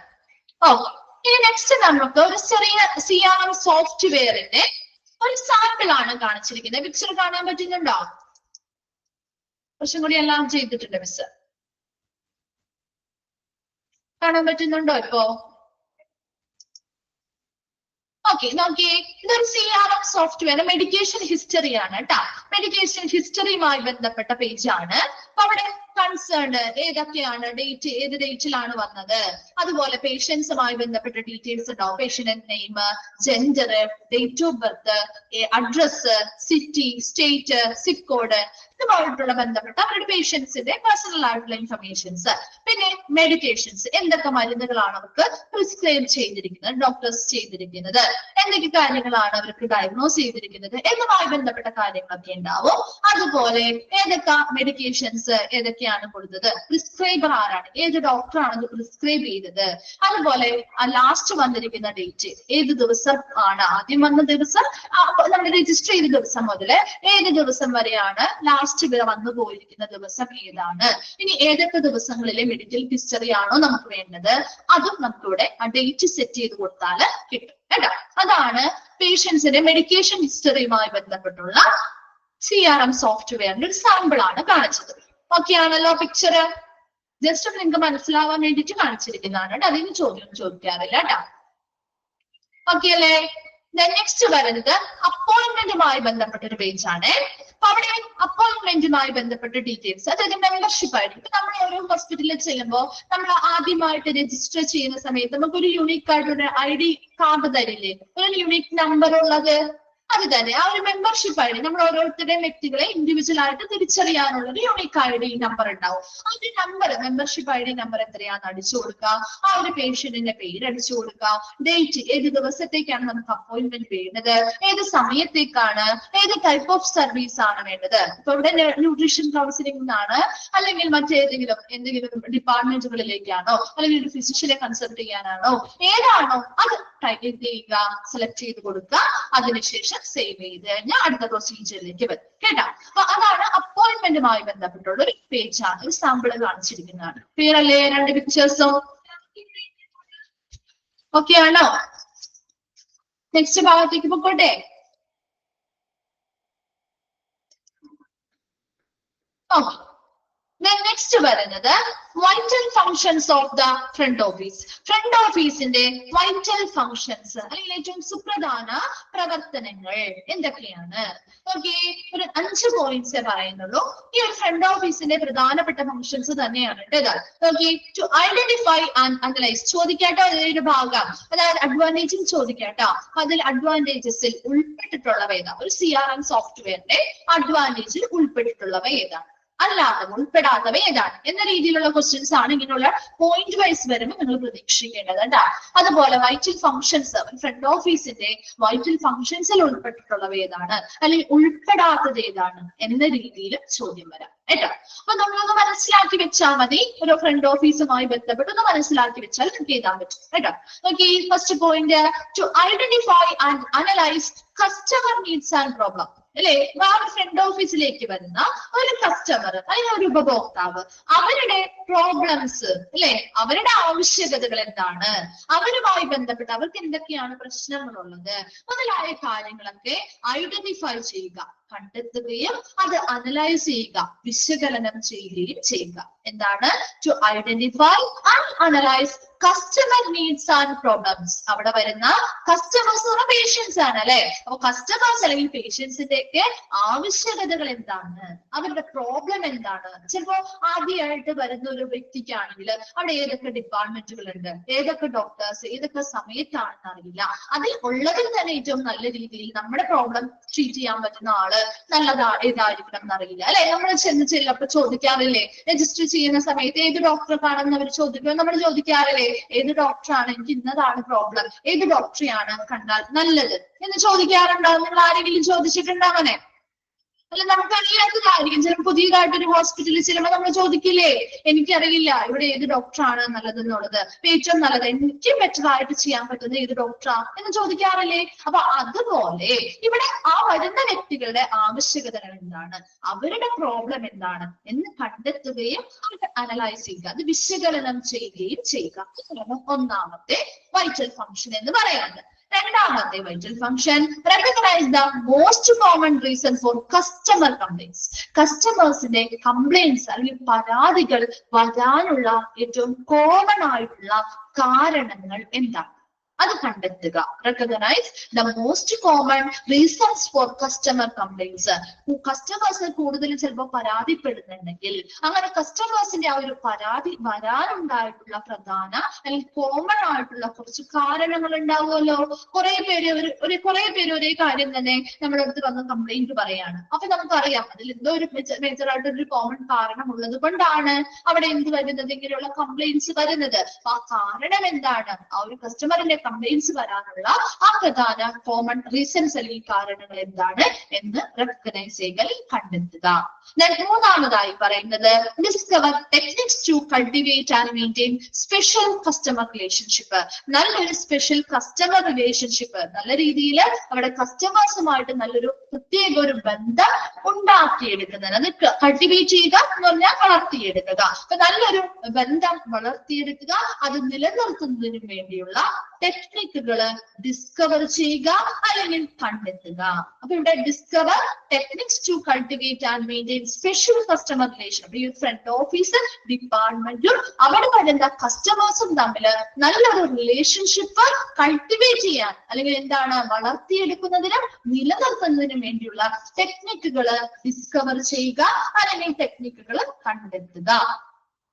ഓക്കെ, ഇനി നെക്സ്റ്റ് നമുക്ക് ഒരു ചെറിയ CRM സോഫ്റ്റ്വെയറിന്റെ ഒരു സാമ്പിൾ ആണ് കാണിച്ചിരിക്കുന്നത്. പിക്ചർ കാണാൻ പറ്റുന്നുണ്ടോ? കുറച്ചും കൂടി എല്ലാം ചെയ്തിട്ടുണ്ട് മിസ്. കാണാൻ പറ്റുന്നുണ്ടോ ഇപ്പോ? ഓക്കെ, നോക്കിയേ, ഇതൊരു CRM സോഫ്റ്റ്വെയർ മെഡിക്കേഷൻ ഹിസ്റ്ററി ആണ് കേട്ടോ. മെഡിക്കേഷൻ ഹിസ്റ്ററിയുമായി ബന്ധപ്പെട്ട പേജ് ആണ്. അപ്പൊ അവിടെ കൺസേൺ ഏതൊക്കെയാണ്, ഏത് ഡേറ്റിലാണ് വന്നത്, അതുപോലെ പേഷ്യൻസുമായി ബന്ധപ്പെട്ട ഡീറ്റെയിൽസ് ഉണ്ടാവും. Patient name, gender, date of birth, address, city, state, zip code, ഇതുമായിട്ടുള്ള ബന്ധപ്പെട്ട അവരുടെ പേഷ്യൻസിന്റെ പേഴ്സണൽ ആയിട്ടുള്ള ഇൻഫർമേഷൻസ്. പിന്നെ മെഡിക്കേഷൻസ്, എന്തൊക്കെ മരുന്നുകളാണ് അവർക്ക് പ്രിസ്ക്രൈബ് ചെയ്തിരിക്കുന്നത്, ഡോക്ടേഴ്സ് ചെയ്തിരിക്കുന്നത്, എന്തൊക്കെ കാര്യങ്ങളാണ് അവർക്ക് ഡയഗ്നോസ് ചെയ്തിരിക്കുന്നത് എന്നുമായി ബന്ധപ്പെട്ട കാര്യങ്ങളൊക്കെ ഉണ്ടാവും. അതുപോലെ ഏതൊക്കെ മെഡിക്കേഷൻസ് ഏതൊക്കെയാണ് കൊടുത്തത്, പ്രിസ്ക്രൈബർ ആരാണ്, ഏത് ഡോക്ടറാണ് അത് പ്രിസ്ക്രൈബ് ചെയ്തത്, അതുപോലെ ലാസ്റ്റ് വന്നിരിക്കുന്ന ഡേറ്റ്, ഏത് ദിവസം ആണ് ആദ്യം വന്ന ദിവസം, നമ്മൾ രജിസ്റ്റർ ചെയ്ത ദിവസം മുതൽ ഏത് ദിവസം വരെയാണ് ലാസ്റ്റ് വന്നു പോയിരിക്കുന്ന ദിവസം ഏതാണ്, ഇനി ഏതൊക്കെ ദിവസങ്ങളിലെ മെഡിക്കൽ ഹിസ്റ്ററി ആണോ നമുക്ക് വേണ്ടത് അതും നമുക്കിവിടെ ആ ഡേറ്റ് സെറ്റ് ചെയ്ത് കൊടുത്താൽ കിട്ടും കേട്ടോ. അതാണ് പേഷ്യൻസിന്റെ മെഡിക്കേഷൻ ഹിസ്റ്ററിയുമായി ബന്ധപ്പെട്ടുള്ള CRM സോഫ്റ്റ്വെയറിന്റെ ഒരു സാമ്പിൾ ആണ് കാണിച്ചത്. ഓക്കെ ആണല്ലോ പിക്ചർ? ജസ്റ്റ് നിങ്ങൾക്ക് മനസ്സിലാവാൻ വേണ്ടിയിട്ട് കാണിച്ചിരിക്കുന്നതാണ്. അതിന് ചോദ്യം ചോദിക്കാറില്ല കേട്ടോ. ഓക്കെ അല്ലേ? നെക്സ്റ്റ് വരുന്നത് അപ്പോയിന്റ്മെന്റുമായി ബന്ധപ്പെട്ട ഒരു പേജ് ആണ്. അപ്പൊ അവിടെ അപ്പോയിന്റ്മെന്റുമായി ബന്ധപ്പെട്ട ഡീറ്റെയിൽസ്, അതായത് മെമ്പർഷിപ്പ് ആയിട്ട്, ഇപ്പൊ നമ്മൾ ഓരോ ഹോസ്പിറ്റലിൽ ചെല്ലുമ്പോൾ നമ്മൾ ആദ്യമായിട്ട് രജിസ്റ്റർ ചെയ്യുന്ന സമയത്ത് നമുക്ക് ഒരു യൂണിക് ആയിട്ടൊരു ID കാർഡ് തരില്ലേ, ഒരു യൂണിക് നമ്പർ ഉള്ളത്. അത് തന്നെ ആ ഒരു മെമ്പർഷിപ്പ് ID, നമ്മൾ ഓരോരുത്തരുടെയും വ്യക്തികളെ ഇൻഡിവിജ്വൽ ആയിട്ട് തിരിച്ചറിയാനുള്ള ഒരു യൂണിക് ID നമ്പർ ഉണ്ടാവും. ആ ഒരു നമ്പർ, മെമ്പർഷിപ്പ് ID നമ്പർ എത്രയാണെന്ന് അടിച്ചു കൊടുക്കുക, ആ ഒരു പേഷ്യന്റിന്റെ പേര് അടിച്ചു കൊടുക്കുക, ഡേറ്റ്, ഏത് ദിവസത്തേക്കാണ് നമുക്ക് അപ്പോയിന്റ്മെന്റ് വേണ്ടത്, ഏത് സമയത്തേക്കാണ്, ഏത് ടൈപ്പ് ഓഫ് സർവീസ് ആണ് വേണ്ടത്. ഇപ്പൊ ഇവിടെ ന്യൂട്രീഷൻ കൗൺസിലിംഗ് ആണ്, അല്ലെങ്കിൽ എന്തെങ്കിലും ഡിപ്പാർട്ട്മെന്റുകളിലേക്കാണോ, അല്ലെങ്കിൽ ഒരു ഫിസിഷ്യനെ കൺസൾട്ട് ചെയ്യാനാണോ, ഏതാണോ അത് ചെയ്യുക, സെലക്ട് ചെയ്ത് കൊടുക്കുക. അതിനുശേഷം സേവ് ചെയ്ത് കഴിഞ്ഞാൽ അടുത്ത പ്രൊസീജിയറിലേക്ക് വരും കേട്ടോ. അപ്പൊ അതാണ് അപ്പോയിന്റ്മെന്റുമായി ബന്ധപ്പെട്ടുള്ള ഒരു പേജ് ആണ്, ഒരു സാമ്പിൾ കാണിച്ചിരിക്കുന്നതാണ്. ക്ലിയർ അല്ലേ? രണ്ട് പിക്ചേഴ്സും ഓക്കെ ആണോ? നെക്സ്റ്റ് ഭാഗത്തേക്ക് പോയിക്കോട്ടെ. ഓക്കെ, നെക്സ്റ്റ് വരുന്നത് vital functions of the front office. Front ഓഫീസിന്റെ വൈറ്റൽ ഫങ്ഷൻസ് അല്ലെങ്കിൽ ഏറ്റവും സുപ്രധാന പ്രവർത്തനങ്ങൾ എന്തൊക്കെയാണ്? ഓക്കെ, ഒരു 5 പോയിന്റ്സ് പറയുന്നുള്ളൂ. ഈ ഒരു ഫ്രണ്ട് ഓഫീസിന്റെ പ്രധാനപ്പെട്ട ഫങ്ഷൻസ് തന്നെയാണ് കേട്ടോ. Okay, to identify and analyse ചോദിക്കാട്ടോ ഒരു ഭാഗം, അതായത് അഡ്വാൻറ്റേജും ചോദിക്കാട്ടോ. അതിൽ അഡ്വാൻറ്റേജസിൽ ഉൾപ്പെട്ടിട്ടുള്ളവ ഏതാ, ഒരു CRM സോഫ്റ്റ്വെയറിന്റെ അഡ്വാൻറ്റേജിൽ ഉൾപ്പെട്ടിട്ടുള്ളവ ഏതാണ്, അല്ലാതെ ഉൾപ്പെടാത്തവ ഏതാണ് എന്ന രീതിയിലുള്ള ക്വസ്റ്റ്യൻസ് ആണ് ഇങ്ങനെയുള്ള പോയിന്റ് വൈസ് വരുമ്പോൾ നിങ്ങൾ പ്രതീക്ഷിക്കേണ്ടത് കേട്ടോ. അതുപോലെ വൈറ്റൽ ഫങ്ഷൻസ്, ഫ്രണ്ട് ഓഫീസിന്റെ വൈറ്റൽ ഫങ്ഷൻസിൽ ഉൾപ്പെട്ടിട്ടുള്ളവ ഏതാണ്, അല്ലെങ്കിൽ ഉൾപ്പെടാത്തത് ഏതാണ് എന്ന രീതിയിൽ ചോദ്യം വരാം കേട്ടോ. അപ്പൊ നമ്മളൊന്ന് മനസ്സിലാക്കി വെച്ചാൽ മതി, ഒരു ഫ്രണ്ട് ഓഫീസുമായി ബന്ധപ്പെട്ട് ഒന്ന് മനസ്സിലാക്കി വെച്ചാൽ നിങ്ങൾക്ക് എഴുതാൻ പറ്റും കേട്ടോ. Okay, first point, to identify and analyse customer needs and problem അല്ലെ. വേറെ ഫ്രണ്ട് ഓഫീസിലേക്ക് വരുന്ന ഒരു കസ്റ്റമർ, അല്ലെങ്കിൽ ഒരു ഉപഭോക്താവ്, അവരുടെ പ്രോബ്ലംസ് അല്ലെ, അവരുടെ ആവശ്യകതകൾ എന്താണ്, അവരുമായി ബന്ധപ്പെട്ട് അവർക്ക് എന്തൊക്കെയാണ് പ്രശ്നങ്ങളുള്ളത് മുതലായ കാര്യങ്ങളൊക്കെ ഐഡന്റിഫൈ ചെയ്യുക, കണ്ടെത്തുകയും അത് അനലൈസ് ചെയ്യുക, വിശകലനം ചെയ്യുകയും ചെയ്യുക. എന്താണ്? To identify and analyse customer needs and problems. അവിടെ വരുന്ന കസ്റ്റമേഴ്സ് എന്ന് പറഞ്ഞ പേഷ്യൻസ് ആണ് അല്ലെ. അപ്പൊ കസ്റ്റമേഴ്സ് അല്ലെങ്കിൽ പേഷ്യൻസിന്റെ ഒക്കെ ആവശ്യകതകൾ എന്താണ്, അവരുടെ പ്രോബ്ലം എന്താണ്. ചിലപ്പോ ആദ്യമായിട്ട് വരുന്ന ഒരു വ്യക്തിക്കാണെങ്കിൽ അവിടെ ഏതൊക്കെ ഡിപ്പാർട്ട്മെന്റുകൾ ഉണ്ട്, ഏതൊക്കെ ഡോക്ടേഴ്സ്, ഏതൊക്കെ സമയത്താണെന്ന് അറിയില്ല. അതിൽ ഉള്ളതിൽ തന്നെ ഏറ്റവും നല്ല രീതിയിൽ നമ്മുടെ പ്രോബ്ലം ട്രീറ്റ് ചെയ്യാൻ പറ്റുന്ന ആള് ഏതായിരിക്കണം എന്നറിയില്ല അല്ലെ. നമ്മൾ ചെല്ലപ്പോ ചോദിക്കാറില്ലേ, രജിസ്റ്റർ ചെയ്യുന്ന സമയത്ത് ഏത് ഡോക്ടറെ കാണുന്ന അവർ ചോദിക്കുമ്പോൾ നമ്മൾ ചോദിക്കാറില്ലേ, ഏത് ഡോക്ടറാണ്, എനിക്ക് ഇന്നതാണ് പ്രോബ്ലം, ഏത് ഡോക്ടറെയാണ് കണ്ടാൽ നല്ലത് എന്ന് ചോദിക്കാറുണ്ടോ? നിങ്ങൾ ആരെങ്കിലും ചോദിച്ചിട്ടുണ്ടോ അങ്ങനെ? അല്ല, നമുക്ക് അറിയാത്തതായിരിക്കും. ചിലപ്പോൾ പുതിയതായിട്ടൊരു ഹോസ്പിറ്റലിൽ ചെല്ലുമ്പോൾ നമ്മൾ ചോദിക്കില്ലേ, എനിക്കറിയില്ല ഇവിടെ ഏത് ഡോക്ടറാണ് നല്ലതെന്നുള്ളത്, ഏറ്റവും നല്ലത് എനിക്ക് ബെറ്റർ ആയിട്ട് ചെയ്യാൻ പറ്റുന്നത് ഏത് ഡോക്ടറാ എന്ന് ചോദിക്കാറില്ലേ? അപ്പൊ അതുപോലെ ഇവിടെ ആ വരുന്ന വ്യക്തികളുടെ ആവശ്യകതകൾ എന്താണ്, അവരുടെ പ്രോബ്ലം എന്താണ് എന്ന് കണ്ടെത്തുകയും അത് അനലൈസ് ചെയ്യുക, അത് വിശകലനം ചെയ്യുകയും ചെയ്യുക. ഇതാണ് ഒന്നാമത്തെ വൈറ്റൽ ഫംഗ്ഷൻ എന്ന് പറയുന്നത്. രണ്ടാമത്തെ vital function, recognise the most common reason for customer complaints. കസ്റ്റമേഴ്സിന്റെ കംപ്ലൈന്റ്സ് അല്ലെങ്കിൽ പരാതികൾ വരാനുള്ള ഏറ്റവും കോമൺ ആയിട്ടുള്ള കാരണങ്ങൾ എന്താണ് അത് കണ്ടെത്തുക. Recognise the most common reasons for customer complaints. Customers കൂടുതലും ചിലപ്പോൾ പരാതിപ്പെടുന്നുണ്ടെങ്കിൽ അങ്ങനെ കസ്റ്റമേഴ്സിന്റെ ആ ഒരു പരാതി വരാനുണ്ടായിട്ടുള്ള പ്രധാന അല്ലെങ്കിൽ കോമൺ ആയിട്ടുള്ള കുറച്ച് കാരണങ്ങൾ ഉണ്ടാവുമല്ലോ. കുറെ പേര് ഒരേ കാര്യം തന്നെ നമ്മുടെ അടുത്ത് വന്ന് കംപ്ലൈന്റ് പറയാണ്. അപ്പൊ നമുക്കറിയാം അതിൽ എന്തോ ഒരു മേജർ ആയിട്ടൊരു കോമൺ കാരണം ഉള്ളത് കൊണ്ടാണ് അവിടെ എന്ത് വരുന്നത്, ഇങ്ങനെയുള്ള കംപ്ലൈന്റ്സ് വരുന്നത്. ആ കാരണം എന്താണ്, ആ ഒരു കസ്റ്റമറിന്റെ കംപ്ലൈന്റ്സ് വരാനുള്ള ആ പ്രധാന കോമൺ റീസൺസ് അല്ലെങ്കിൽ കാരണങ്ങൾ എന്താണ് എന്ന് റെക്കഗ്നൈസ് ചെയ്യൽ, കണ്ടെത്തുക. മൂന്നാമതായി പറയുന്നത് discover techniques to cultivate and maintain special customer relationship. നല്ലൊരു സ്പെഷ്യൽ കസ്റ്റമർ റിലേഷൻഷിപ്പ്, നല്ല രീതിയിൽ അവിടെ കസ്റ്റമേഴ്സുമായിട്ട് നല്ലൊരു പ്രത്യേക ഒരു ബന്ധം ഉണ്ടാക്കിയെടുക്കുന്നത്. അത് കൾട്ടിവേറ്റ് ചെയ്യുക എന്ന് പറഞ്ഞാൽ വളർത്തിയെടുക്കുക. അപ്പൊ നല്ലൊരു ബന്ധം വളർത്തിയെടുക്കുക, അത് നിലനിർത്തുന്നതിന് വേണ്ടിയുള്ള ടെക്നിക്കുകള് ഡിസ്കവർ ചെയ്യുക അല്ലെങ്കിൽ കണ്ടെത്തുക. അപ്പൊ ഇവിടെ discover techniques to cultivate and maintain special customer relation. ഈ ഫ്രണ്ട് ഓഫീസ് ഡിപ്പാർട്ട്മെന്റും അവിടെ വരുന്ന കസ്റ്റമേഴ്സും തമ്മിൽ നല്ലൊരു റിലേഷൻഷിപ്പ് കൾട്ടിവേറ്റ് ചെയ്യാൻ അല്ലെങ്കിൽ എന്താണ് വളർത്തിയെടുക്കുന്നതിനും നിലനിർത്തുന്നതിനും വേണ്ടിയുള്ള ടെക്നിക്കുകള് ഡിസ്കവർ ചെയ്യുക അല്ലെങ്കിൽ ടെക്നിക്കുകൾ കണ്ടെത്തുക.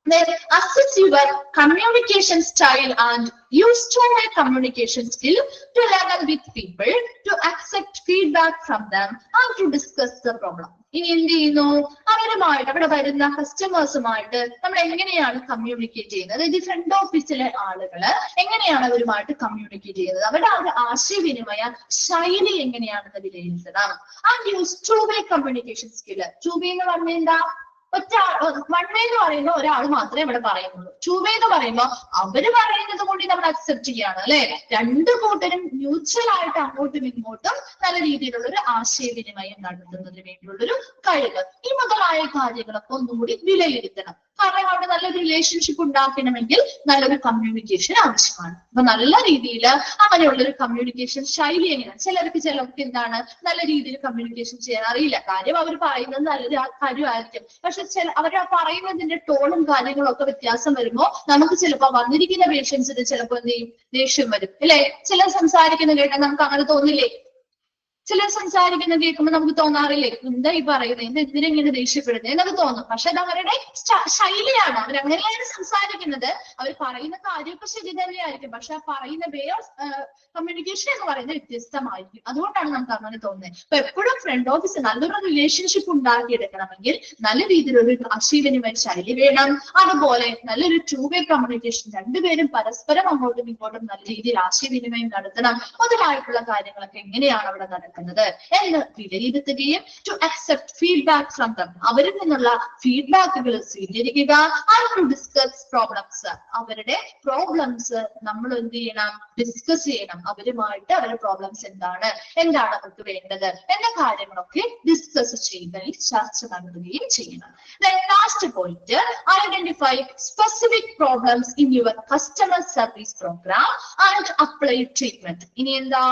Then assess your communication style and use two-way communication skill to level with people, to accept feedback from them and to discuss the problem. ഇനി എന്ത് ചെയ്യുന്നു, അവരുമായിട്ട് അവിടെ വരുന്ന കസ്റ്റമേഴ്സുമായിട്ട് നമ്മൾ എങ്ങനെയാണ് കമ്മ്യൂണിക്കേറ്റ് ചെയ്യുന്നത്, അതായത് ഫ്രണ്ട് ഓഫീസിലെ ആളുകള് എങ്ങനെയാണ് അവരുമായിട്ട് കമ്മ്യൂണിക്കേറ്റ് ചെയ്യുന്നത്, അവരുടെ ആ ഒരു ആശയവിനിമയ ശൈലി എങ്ങനെയാണെന്ന് വിലയിരുത്തണം. And use two way communication skill. Two way എന്ന് പറഞ്ഞാൽ എന്താ, വൺ വേ എന്ന് പറയുമ്പോൾ ഒരാൾ മാത്രമേ ഇവിടെ പറയുന്നുള്ളൂ. ടു വേ എന്ന് പറയുമ്പോൾ അവര് പറയുന്നത് കൂടി നമ്മൾ അക്സെപ്റ്റ് ചെയ്യാണ് അല്ലെ. രണ്ടു കൂട്ടരും മ്യൂച്വൽ ആയിട്ട് അങ്ങോട്ടും ഇങ്ങോട്ടും നല്ല രീതിയിലുള്ള ഒരു ആശയവിനിമയം നടത്തുന്നതിന് വേണ്ടിയുള്ളൊരു കഴിവ്, ഈ മുതലായ കാര്യങ്ങളൊക്കെ ഒന്നുകൂടി വിലയിരുത്തണം. കാരണം അവിടെ നല്ലൊരു റിലേഷൻഷിപ്പ് ഉണ്ടാക്കണമെങ്കിൽ നല്ലൊരു കമ്മ്യൂണിക്കേഷൻ ആവശ്യമാണ്. അപ്പൊ നല്ല രീതിയിൽ അങ്ങനെയുള്ളൊരു കമ്മ്യൂണിക്കേഷൻ ശൈലി എങ്ങനെയാണ്, ചിലർക്ക് എന്താണ് നല്ല രീതിയിൽ കമ്മ്യൂണിക്കേഷൻ ചെയ്യാൻ അറിയില്ല. കാര്യം അവർ പറയുന്നത് നല്ലൊരു കാര്യമായിരിക്കും, പക്ഷെ അവർ പറയുന്നതിന്റെ ടോണും കാര്യങ്ങളും ഒക്കെ വ്യത്യാസം വരുമ്പോ നമുക്ക് ചിലപ്പോ വന്നിരിക്കുന്ന പേഷ്യൻസിന് ചിലപ്പോ എന്ത് ചെയ്യും, ദേഷ്യം വരും അല്ലെ. ചിലർ സംസാരിക്കുന്ന കേട്ടാൽ നമുക്ക് അങ്ങനെ തോന്നില്ലേ, ചിലർ സംസാരിക്കുന്ന കേൾക്കുമ്പോൾ നമുക്ക് തോന്നാറില്ലേ, എന്താ ഈ പറയുന്നത്, എന്തിനെങ്ങനെ ദേഷ്യപ്പെടുന്നത് എന്നൊക്കെ തോന്നും. പക്ഷെ അത് അവരുടെ ശൈലിയാണ്, അവരങ്ങനെയാണ് സംസാരിക്കുന്നത്. അവർ പറയുന്ന കാര്യമൊക്കെ ശരി തന്നെയായിരിക്കും, പക്ഷെ ആ പറയുന്ന വേ ഓഫ് കമ്മ്യൂണിക്കേഷൻ എന്ന് പറയുന്നത് വ്യത്യസ്തമായിരിക്കും. അതുകൊണ്ടാണ് നമുക്ക് അങ്ങനെ തോന്നുന്നത്. അപ്പൊ എപ്പോഴും ഫ്രണ്ട് ഓഫീസ് നല്ലൊരു റിലേഷൻഷിപ്പ് ഉണ്ടാക്കിയെടുക്കണമെങ്കിൽ നല്ല രീതിയിലൊരു ആശയവിനിമയ ശൈലി വേണം. അതുപോലെ നല്ലൊരു ടു-വേ കമ്മ്യൂണിക്കേഷൻ, രണ്ടുപേരും പരസ്പരം അങ്ങോട്ടും ഇങ്ങോട്ടും നല്ല രീതിയിൽ ആശയവിനിമയം നടത്തണം. മുതലായിട്ടുള്ള കാര്യങ്ങളൊക്കെ എങ്ങനെയാണ് അവിടെ നടക്കുന്നത് എന്ന് വിലയിരുത്തുകയും to accept feedback from them, അവരിൽ നിന്നുള്ള ഫീഡ്ബാക്കുകൾ സ്വീകരിക്കുക. ആൻഡ് ടു ഡിസ്കസ് പ്രോബ്ലംസ്, അവരുടെ പ്രോബ്ലംസ് നമ്മൾ എന്ത് ചെയ്യണം, ഡിസ്കസ് ചെയ്യണം. അവരുമായിട്ട് അവരുടെ പ്രോബ്ലംസ് എന്താണ് അവർക്ക് വേണ്ടത് എന്ന കാര്യങ്ങളൊക്കെ ഡിസ്കസ് ചെയ്യുകയും ചർച്ച നടത്തുകയും ചെയ്യണം. Last point, identify specific problems in your customer service programme and apply treatment. ഇനി എന്താ,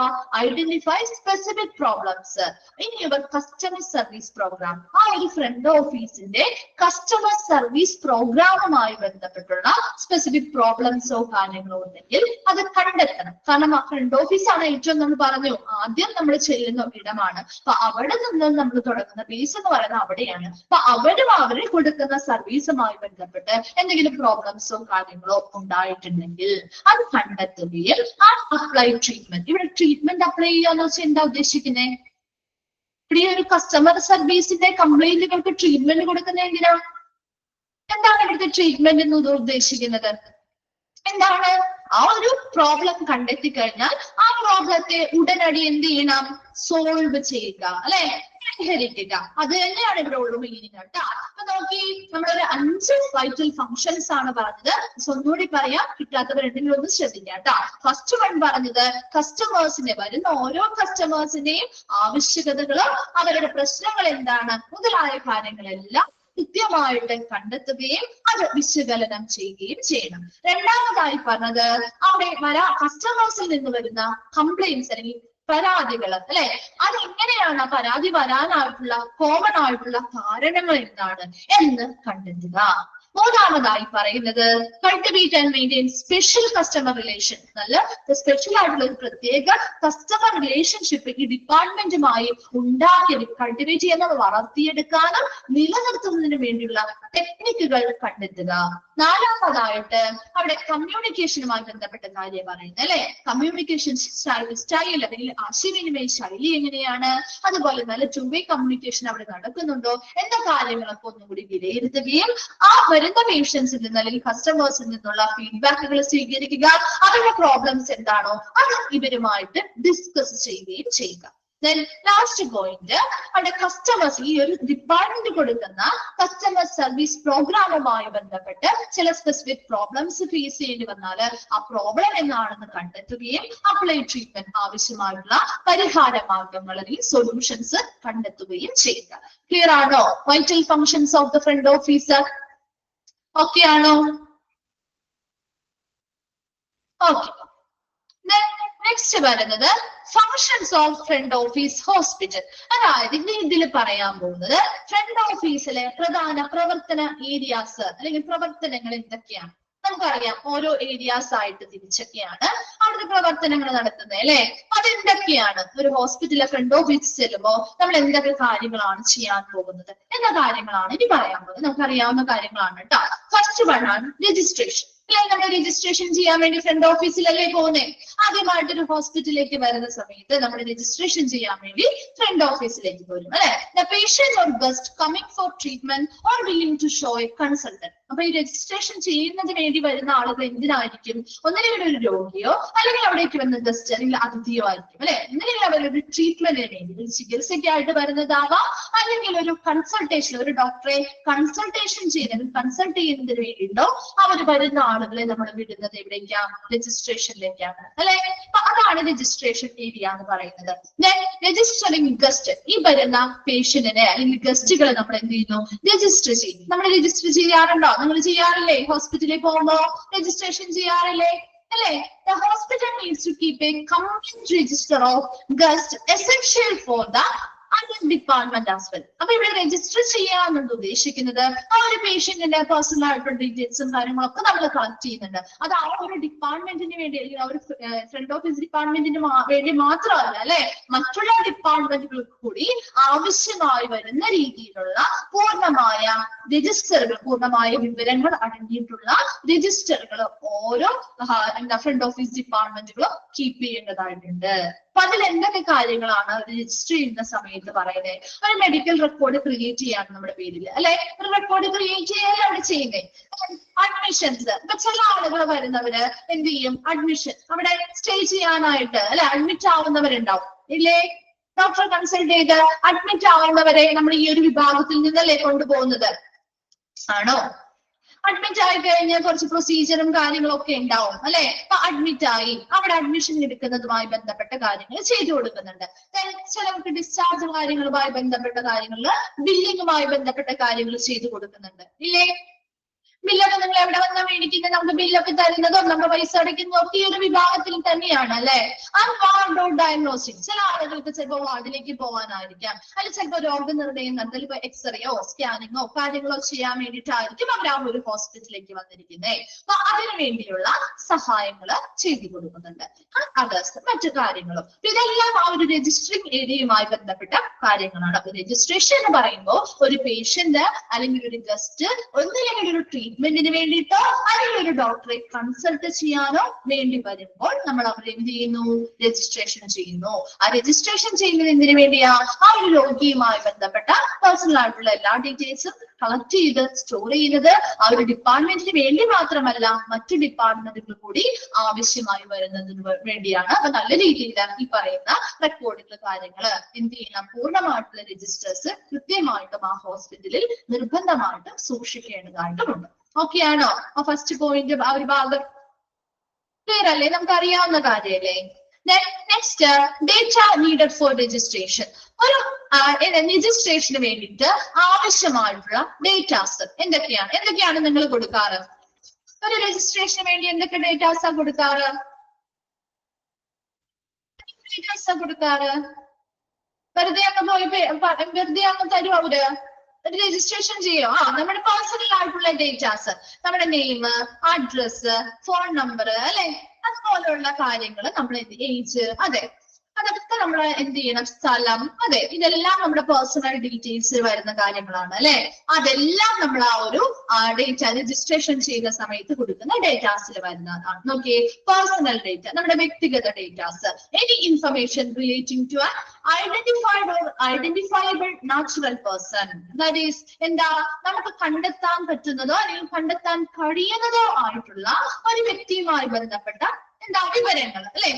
identify specific problems in your customer service programme. ആ ഒരു ഫ്രണ്ട് ഓഫീസിന്റെ കസ്റ്റമർ സർവീസ് പ്രോഗ്രാമുമായി ബന്ധപ്പെട്ടുള്ള സ്പെസിഫിക് പ്രോബ്ലംസോ കാര്യങ്ങളോ ഉണ്ടെങ്കിൽ അത് കണ്ടെത്തണം. കാരണം ആ ഫ്രണ്ട് ഓഫീസാണ് ഏറ്റവും, നമ്മൾ പറഞ്ഞു ആദ്യം നമ്മൾ ചെല്ലുന്ന ഇടമാണ്. അപ്പൊ അവിടെ നിന്ന് നമ്മൾ തുടങ്ങുന്ന ബേസ് എന്ന് പറയുന്നത് അവിടെയാണ്. അപ്പൊ അവർ കൊടുക്കുന്ന സർവീസുമായി ബന്ധപ്പെട്ട് എന്തെങ്കിലും പ്രോബ്ലംസോ കാര്യങ്ങളോ ഉണ്ടായിട്ടുണ്ടെങ്കിൽ അത് കണ്ടെത്തുകയും ആ അപ്ലൈ ട്രീറ്റ്മെന്റ്. ഇവിടെ ട്രീറ്റ്മെന്റ് അപ്ലൈ ചെയ്യാന്ന് വെച്ചാൽ എന്താ ഉദ്ദേശിക്കുന്നത്, ഇവിടെ ഒരു കസ്റ്റമർ സർവീസിന്റെ കംപ്ലൈന്റുകൾക്ക് ട്രീറ്റ്മെന്റ് കൊടുക്കുന്ന എന്താണ് ഇവിടുത്തെ ട്രീറ്റ്മെന്റ് എന്ന് ഉദ്ദേശിക്കുന്നത്? എന്താണ്, ആ ഒരു പ്രോബ്ലം കണ്ടെത്തി കഴിഞ്ഞാൽ ആ പ്രോബ്ലത്തെ ഉടനടി എന്ത് ചെയ്യണം, സോൾവ് ചെയ്യുക അല്ലെ, പരിഹരിക്കുക. അത് തന്നെയാണ് ഇവിടെ ഉള്ള മീനിങ് കേട്ടോ. അപ്പൊ നോക്കി, നമ്മളൊരു 5 വൈറ്റൽ ഫങ്ഷൻസ് ആണ് പറഞ്ഞത്. ഒന്നുകൂടി പറയാം, കിട്ടാത്തവരുണ്ടെങ്കിൽ ഒന്ന് ശ്രദ്ധിക്കാം കേട്ടോ. ഫസ്റ്റ് വൺ പറഞ്ഞത് കസ്റ്റമേഴ്സിനെ, വരുന്ന ഓരോ കസ്റ്റമേഴ്സിന്റെയും ആവശ്യകതകളും അവരുടെ പ്രശ്നങ്ങൾ എന്താണ് മുതലായ കാര്യങ്ങളെല്ലാം കൃത്യമായിട്ട് കണ്ടെത്തുകയും അത് വിശകലനം ചെയ്യുകയും ചെയ്യണം. രണ്ടാമതായി പറഞ്ഞത് അവിടെ കസ്റ്റമേഴ്സിൽ നിന്ന് വരുന്ന കംപ്ലൈന്റ്സ് അല്ലെങ്കിൽ പരാതികൾ അല്ലെ, അതെങ്ങനെയാണ് ആ പരാതി വരാനായിട്ടുള്ള കോമൺ ആയിട്ടുള്ള കാരണങ്ങൾ എന്താണ് എന്ന് കണ്ടെത്തുക. മൂന്നാമതായി പറയുന്നത് cultivate and maintain special customer relation. നല്ല സ്പെഷ്യൽ ആയിട്ടുള്ള ഒരു പ്രത്യേക കസ്റ്റമർ റിലേഷൻഷിപ്പ് ഈ ഡിപ്പാർട്ട്മെന്റുമായി കൾട്ടിവേറ്റ് ചെയ്യുന്ന വളർത്തിയെടുക്കാനും നിലനിർത്തുന്നതിന് വേണ്ടിയുള്ള ടെക്നിക്കുകൾ കണ്ടെത്തുക. നാലാമതായിട്ട് അവിടെ കമ്മ്യൂണിക്കേഷനുമായി ബന്ധപ്പെട്ട കാര്യം പറയുന്നത് അല്ലെ. കമ്മ്യൂണിക്കേഷൻ സ്റ്റൈൽ അല്ലെങ്കിൽ ആശയവിനിമയ ശൈലി എങ്ങനെയാണ്, അതുപോലെ നല്ല ടു വേ കമ്മ്യൂണിക്കേഷൻ അവിടെ നടക്കുന്നുണ്ടോ എന്ന കാര്യങ്ങളൊക്കെ ഒന്നുകൂടി വിലയിരുത്തുകയും ആ വരുന്ന പേഷ്യൻസിൽ നിന്ന് അല്ലെങ്കിൽ കസ്റ്റമേഴ്സിൽ നിന്നുള്ള ഫീഡ്ബാക്കുകൾ സ്വീകരിക്കുക, അവരുടെ പ്രോബ്ലംസ് എന്താണോ അത് ഇവരുമായിട്ട് ഡിസ്കസ് ചെയ്യുകയും ചെയ്യുക. Then last point, അവിടെ കസ്റ്റമേഴ്സ് ഈ ഒരു ഡിപ്പാർട്ട്മെന്റ് കൊടുക്കുന്ന കസ്റ്റമർ സർവീസ് പ്രോഗ്രാമുമായി ബന്ധപ്പെട്ട് ചില സ്പെസിഫിക് പ്രോബ്ലംസ് ഫേസ് ചെയ്യേണ്ടി വന്നാൽ ആ പ്രോബ്ലം എന്താണെന്ന് കണ്ടെത്തുകയും അപ്ലൈ ട്രീറ്റ്മെന്റ് ആവശ്യമായിട്ടുള്ള പരിഹാര മാർഗങ്ങൾ അല്ലെങ്കിൽ സൊല്യൂഷൻസ് കണ്ടെത്തുകയും ചെയ്യുക. ക്ലിയർ ആണോ? Vital functions of the front officer okay ആണോ? ഓക്കെ. നെക്സ്റ്റ് വരുന്നത് functions of front office hospital. അതായത് ഇതിൽ പറയാൻ പോകുന്നത് ഫ്രണ്ട് ഓഫീസിലെ പ്രധാന പ്രവർത്തന ഏരിയാസ് അല്ലെങ്കിൽ പ്രവർത്തനങ്ങൾ എന്തൊക്കെയാണ്. നമുക്കറിയാം ഓരോ ഏരിയാസ് ആയിട്ട് തിരിച്ചൊക്കെയാണ് അവിടുത്തെ പ്രവർത്തനങ്ങൾ നടത്തുന്നത് അല്ലെ. അതെന്തൊക്കെയാണ്? ഒരു ഹോസ്പിറ്റലിലെ ഫ്രണ്ട് ഓഫീസ് ചെല്ലുമ്പോൾ നമ്മൾ എന്തൊക്കെ കാര്യങ്ങളാണ് ചെയ്യാൻ പോകുന്നത് എന്ന കാര്യങ്ങളാണ് ഇനി പറയാൻ പോകുന്നത്. നമുക്കറിയാവുന്ന കാര്യങ്ങളാണ് കേട്ടോ. ഫസ്റ്റ് വൺ ആണ് രജിസ്ട്രേഷൻ. നമ്മൾ രജിസ്ട്രേഷൻ ചെയ്യാൻ വേണ്ടി ഫ്രണ്ട് ഓഫീസിലല്ലേ പോകുന്നേ. ആദ്യമായിട്ടൊരു ഹോസ്പിറ്റലിലേക്ക് വരുന്ന സമയത്ത് നമ്മൾ രജിസ്ട്രേഷൻ ചെയ്യാൻ വേണ്ടി ഫ്രണ്ട് ഓഫീസിലേക്ക് വരും അല്ലെ. The patient or guest coming for treatment or willing to show a consultant. അപ്പൊ ഈ രജിസ്ട്രേഷൻ ചെയ്യുന്നതിന് വേണ്ടി വരുന്ന ആളുകൾ എന്തിനായിരിക്കും? ഒന്നില്ലെങ്കിൽ ഒരു രോഗിയോ അല്ലെങ്കിൽ അവിടേക്ക് വരുന്ന ഗസ്റ്റ് അല്ലെങ്കിൽ അതിഥിയോ ആയിരിക്കും അല്ലെ. ഒന്നില്ലെങ്കിൽ അവരൊരു ട്രീറ്റ്മെന്റിന് വേണ്ടി ഒരു ചികിത്സയ്ക്കായിട്ട് വരുന്നതാവാം, അല്ലെങ്കിൽ ഒരു കൺസൾട്ടേഷൻ ഒരു ഡോക്ടറെ കൺസൾട്ടേഷൻ കൺസൾട്ട് ചെയ്യുന്നതിന് വേണ്ടിയിട്ടോ അവർ വരുന്ന ആളുകളെ നമ്മൾ വിടുന്നത് എവിടേക്കാണ്? രജിസ്ട്രേഷനിലേക്കാണ് അല്ലെ. അപ്പൊ അതാണ് രജിസ്ട്രേഷൻ ഏരിയ എന്ന് പറയുന്നത്. രജിസ്റ്ററിംഗ് ഗസ്റ്റ്, ഈ വരുന്ന പേഷ്യന്റിനെ അല്ലെങ്കിൽ ഗസ്റ്റുകളെ നമ്മൾ എന്ത് ചെയ്യുന്നു? രജിസ്റ്റർ ചെയ്യും. നമ്മൾ രജിസ്റ്റർ ചെയ്യാറുണ്ടോ? നിങ്ങൾ ചെയ്യാറില്ലേ? ഹോസ്പിറ്റലിൽ പോകുമ്പോ രജിസ്ട്രേഷൻ ചെയ്യാറില്ലേ അല്ലെ. The hospital needs to keep a complete register of guests essential for the department as well. അപ്പൊ ഇവിടെ രജിസ്റ്റർ ചെയ്യാന്നുണ്ട് ഉദ്ദേശിക്കുന്നത് ആ ഒരു പേഷ്യന്റിന്റെ പേഴ്സണൽ ആയിട്ടുള്ള ഡീറ്റെയിൽസും കാര്യങ്ങളൊക്കെ നമ്മൾ കളക്ട് ചെയ്യുന്നുണ്ട്. അത് ആ ഒരു ഡിപ്പാർട്ട്മെന്റിന് വേണ്ടി അല്ലെങ്കിൽ ആ ഒരു ഫ്രണ്ട് ഓഫീസ് ഡിപ്പാർട്ട്മെന്റിന് വേണ്ടി മാത്രമല്ല അല്ലെ, മറ്റുള്ള ഡിപ്പാർട്ട്മെന്റുകൾക്ക് കൂടി ആവശ്യമായി വരുന്ന രീതിയിലുള്ള പൂർണ്ണമായ രജിസ്റ്ററുകൾ, പൂർണ്ണമായ വിവരങ്ങൾ അടങ്ങിയിട്ടുള്ള രജിസ്റ്ററുകൾ ഓരോ ഫ്രണ്ട് ഓഫീസ് ഡിപ്പാർട്ട്മെന്റുകളും കീപ്പ് ചെയ്യേണ്ടതായിട്ടുണ്ട്. അപ്പൊ അതിൽ എന്തൊക്കെ കാര്യങ്ങളാണ് രജിസ്റ്റർ ചെയ്യുന്ന സമയത്ത് പറയുന്നത്? ഒരു മെഡിക്കൽ റെക്കോർഡ് ക്രിയേറ്റ് ചെയ്യാണ് നമ്മുടെ പേരിൽ അല്ലെ. ഒരു റെക്കോർഡ് ക്രിയേറ്റ് ചെയ്യാൻ അവിടെ ചെയ്യുന്നത്. അഡ്മിഷൻസ്, ഇപ്പൊ ചില ആളുകൾ വരുന്നവര് എന്ത് ചെയ്യും? അഡ്മിഷൻ അവിടെ സ്റ്റേ ചെയ്യാനായിട്ട് അല്ലെ അഡ്മിറ്റ് ആവുന്നവരുണ്ടാവും ഇല്ലേ. ഡോക്ടറെ കൺസൾട്ട് ചെയ്ത് അഡ്മിറ്റ് ആവുന്നവരെ നമ്മൾ ഈ ഒരു വിഭാഗത്തിൽ നിന്നല്ലേ കൊണ്ടുപോകുന്നത്? ആണോ? അഡ്മിറ്റ് ആയി കഴിഞ്ഞാൽ കുറച്ച് പ്രൊസീജിയറും കാര്യങ്ങളും ഒക്കെ ഉണ്ടാവും അല്ലെ. അപ്പൊ അഡ്മിറ്റ് ആയി അവിടെ അഡ്മിഷൻ എടുക്കുന്നതുമായി ബന്ധപ്പെട്ട കാര്യങ്ങൾ ചെയ്തു കൊടുക്കുന്നുണ്ട്. ചിലർക്ക് ഡിസ്ചാർജ് കാര്യങ്ങളുമായി ബന്ധപ്പെട്ട കാര്യങ്ങളിൽ ബില്ലിങ്ങുമായി ബന്ധപ്പെട്ട കാര്യങ്ങൾ ചെയ്തു കൊടുക്കുന്നുണ്ട് ഇല്ലേ. ബില്ലൊക്കെ നിങ്ങൾ എവിടെ വന്നാൽ മേടിക്കുന്നത്? നമുക്ക് ബില്ലൊക്കെ തരുന്നതും നമ്മൾ പൈസ അടയ്ക്കുന്നതും ഒക്കെ ഈ ഒരു വിഭാഗത്തിൽ തന്നെയാണ് അല്ലെ. വാർഡ് ഡയഗ്നോസ്റ്റിക്, ചില ആളുകൾക്ക് ചിലപ്പോൾ വാർഡിലേക്ക് പോകാനായിരിക്കാം, അല്ലെങ്കിൽ ചിലപ്പോൾ രോഗനിർണയം നടത്തൽ, ഇപ്പൊ എക്സ്റേയോ സ്കാനിങ്ങോ കാര്യങ്ങളോ ചെയ്യാൻ വേണ്ടിയിട്ടായിരിക്കും അവർ ആ ഒരു ഹോസ്പിറ്റലിലേക്ക് വന്നിരിക്കുന്നത്. അപ്പൊ അതിനു വേണ്ടിയുള്ള സഹായങ്ങൾ ചെയ്തു കൊടുക്കുന്നുണ്ട്. അതേഴ്സ് മറ്റു കാര്യങ്ങളും ഇതെല്ലാം ആ ഒരു രജിസ്ട്രിംഗ് ഏരിയയുമായി ബന്ധപ്പെട്ട കാര്യങ്ങളാണ്. അപ്പൊ രജിസ്ട്രേഷൻ എന്ന് പറയുമ്പോൾ ഒരു പേഷ്യന്റ് അല്ലെങ്കിൽ ഒരു ഗസ്റ്റ് ഒന്നില്ലെങ്കിൽ ഒരു ട്രീറ്റ്മെന്റിന് വേണ്ടിയിട്ടോ അല്ലെങ്കിൽ ഒരു ഡോക്ടറെ കൺസൾട്ട് ചെയ്യാനോ വേണ്ടി വരുമ്പോൾ നമ്മൾ അവർ എന്ത് ചെയ്യുന്നു? രജിസ്ട്രേഷൻ ചെയ്യുന്നു. ആ രജിസ്ട്രേഷൻ ചെയ്യുന്നത് എന്തിനു വേണ്ടിയാ? ആ ഒരു രോഗിയുമായി ബന്ധപ്പെട്ട പേഴ്സണൽ ആയിട്ടുള്ള എല്ലാ ഡീറ്റെയിൽസും കളക്ട് ചെയ്ത് സ്റ്റോർ ചെയ്യുന്നത് ആ ഒരു ഡിപ്പാർട്ട്മെന്റിന് വേണ്ടി മാത്രമല്ല, മറ്റു ഡിപ്പാർട്ട്മെന്റുകൾ കൂടി ആവശ്യമായി വരുന്നതിന് വേണ്ടിയാണ്. അപ്പൊ നല്ല രീതിയിൽ ഈ പറയുന്ന റെക്കോർഡുകൾ കാര്യങ്ങൾ എന്ത് ചെയ്യണം? പൂർണ്ണമായിട്ടുള്ള രജിസ്റ്റേഴ്സ് കൃത്യമായിട്ടും ആ ഹോസ്പിറ്റലിൽ നിർബന്ധമായിട്ട് സൂക്ഷിക്കേണ്ടതായിട്ടുമുണ്ട്. ഓക്കെ ആണോ? ആ ഫസ്റ്റ് പോയിന്റ് ആ ഒരു ഭാഗം ക്ലിയർ അല്ലേ? നമുക്ക് അറിയാവുന്ന കാര്യമല്ലേ. Next, data needed for registration. ഒരു രജിസ്ട്രേഷന് വേണ്ടിയിട്ട് ആവശ്യമായിട്ടുള്ള ഡേറ്റാസ് എന്തൊക്കെയാണ് നിങ്ങൾ കൊടുക്കാറ്? ഒരു രജിസ്ട്രേഷന് വേണ്ടി എന്തൊക്കെ ഡേറ്റാസാ കൊടുക്കാറ്? വെറുതെ അങ്ങ് തരും അവര്? രജിസ്ട്രേഷൻ ചെയ്യോ? നമ്മുടെ പേഴ്സണൽ ആയിട്ടുള്ള ഡേറ്റാസ്, നമ്മുടെ നെയിം, അഡ്രസ്, ഫോൺ നമ്പർ, അല്ലെ, അതുപോലെയുള്ള കാര്യങ്ങൾ, നമ്മൾ ഏജ്, അതെ, അതൊക്കെ നമ്മൾ എന്ത് ചെയ്യണം? സ്ഥലം, അതെ, ഇതെല്ലാം നമ്മുടെ പേഴ്സണൽ ഡീറ്റെയിൽസ് വരുന്ന കാര്യങ്ങളാണ്, അല്ലെ. അതെല്ലാം നമ്മൾ ആ ഒരു ഡേറ്റ രജിസ്ട്രേഷൻ ചെയ്യുന്ന സമയത്ത് കൊടുക്കുന്ന ഡേറ്റാസിൽ വരുന്നതാണ്. നോക്കിയേ, പേഴ്സണൽ ഡേറ്റ, നമ്മുടെ വ്യക്തിഗത datas. Any information relating to identified or identifiable natural person, that is എന്താ, നമുക്ക് കണ്ടെത്താൻ പറ്റുന്നതോ അല്ലെങ്കിൽ കണ്ടെത്താൻ കഴിയുന്നതോ ആയിട്ടുള്ള ഒരു വ്യക്തിയുമായി ബന്ധപ്പെട്ട എന്താ വിവരങ്ങൾ, അല്ലെ.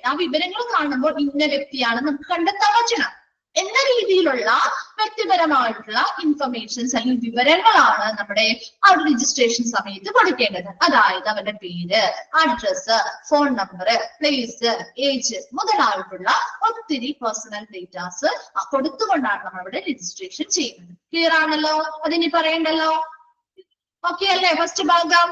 ആ വിവരങ്ങൾ കാണുമ്പോൾ ഇന്ന വ്യക്തിയാണ് നമുക്ക് കണ്ടെത്താൻ പറ്റണം എന്ന രീതിയിലുള്ള വ്യക്തിപരമായിട്ടുള്ള ഇൻഫർമേഷൻസ് അല്ലെങ്കിൽ വിവരങ്ങളാണ് നമ്മുടെ ആ ഒരു രജിസ്ട്രേഷൻ സമയത്ത് കൊടുക്കേണ്ടത്. അതായത് അവരുടെ പേര്, address, phone number, place, age മുതലായിട്ടുള്ള ഒത്തിരി പേഴ്സണൽ ഡേറ്റാസ് കൊടുത്തുകൊണ്ടാണ് നമ്മൾ ഇവിടെ രജിസ്ട്രേഷൻ ചെയ്യുന്നത്. ക്ലിയർ ആണല്ലോ? അതിനി പറയണ്ടല്ലോ. ഓക്കെ അല്ലേ ഫസ്റ്റ് ഭാഗം?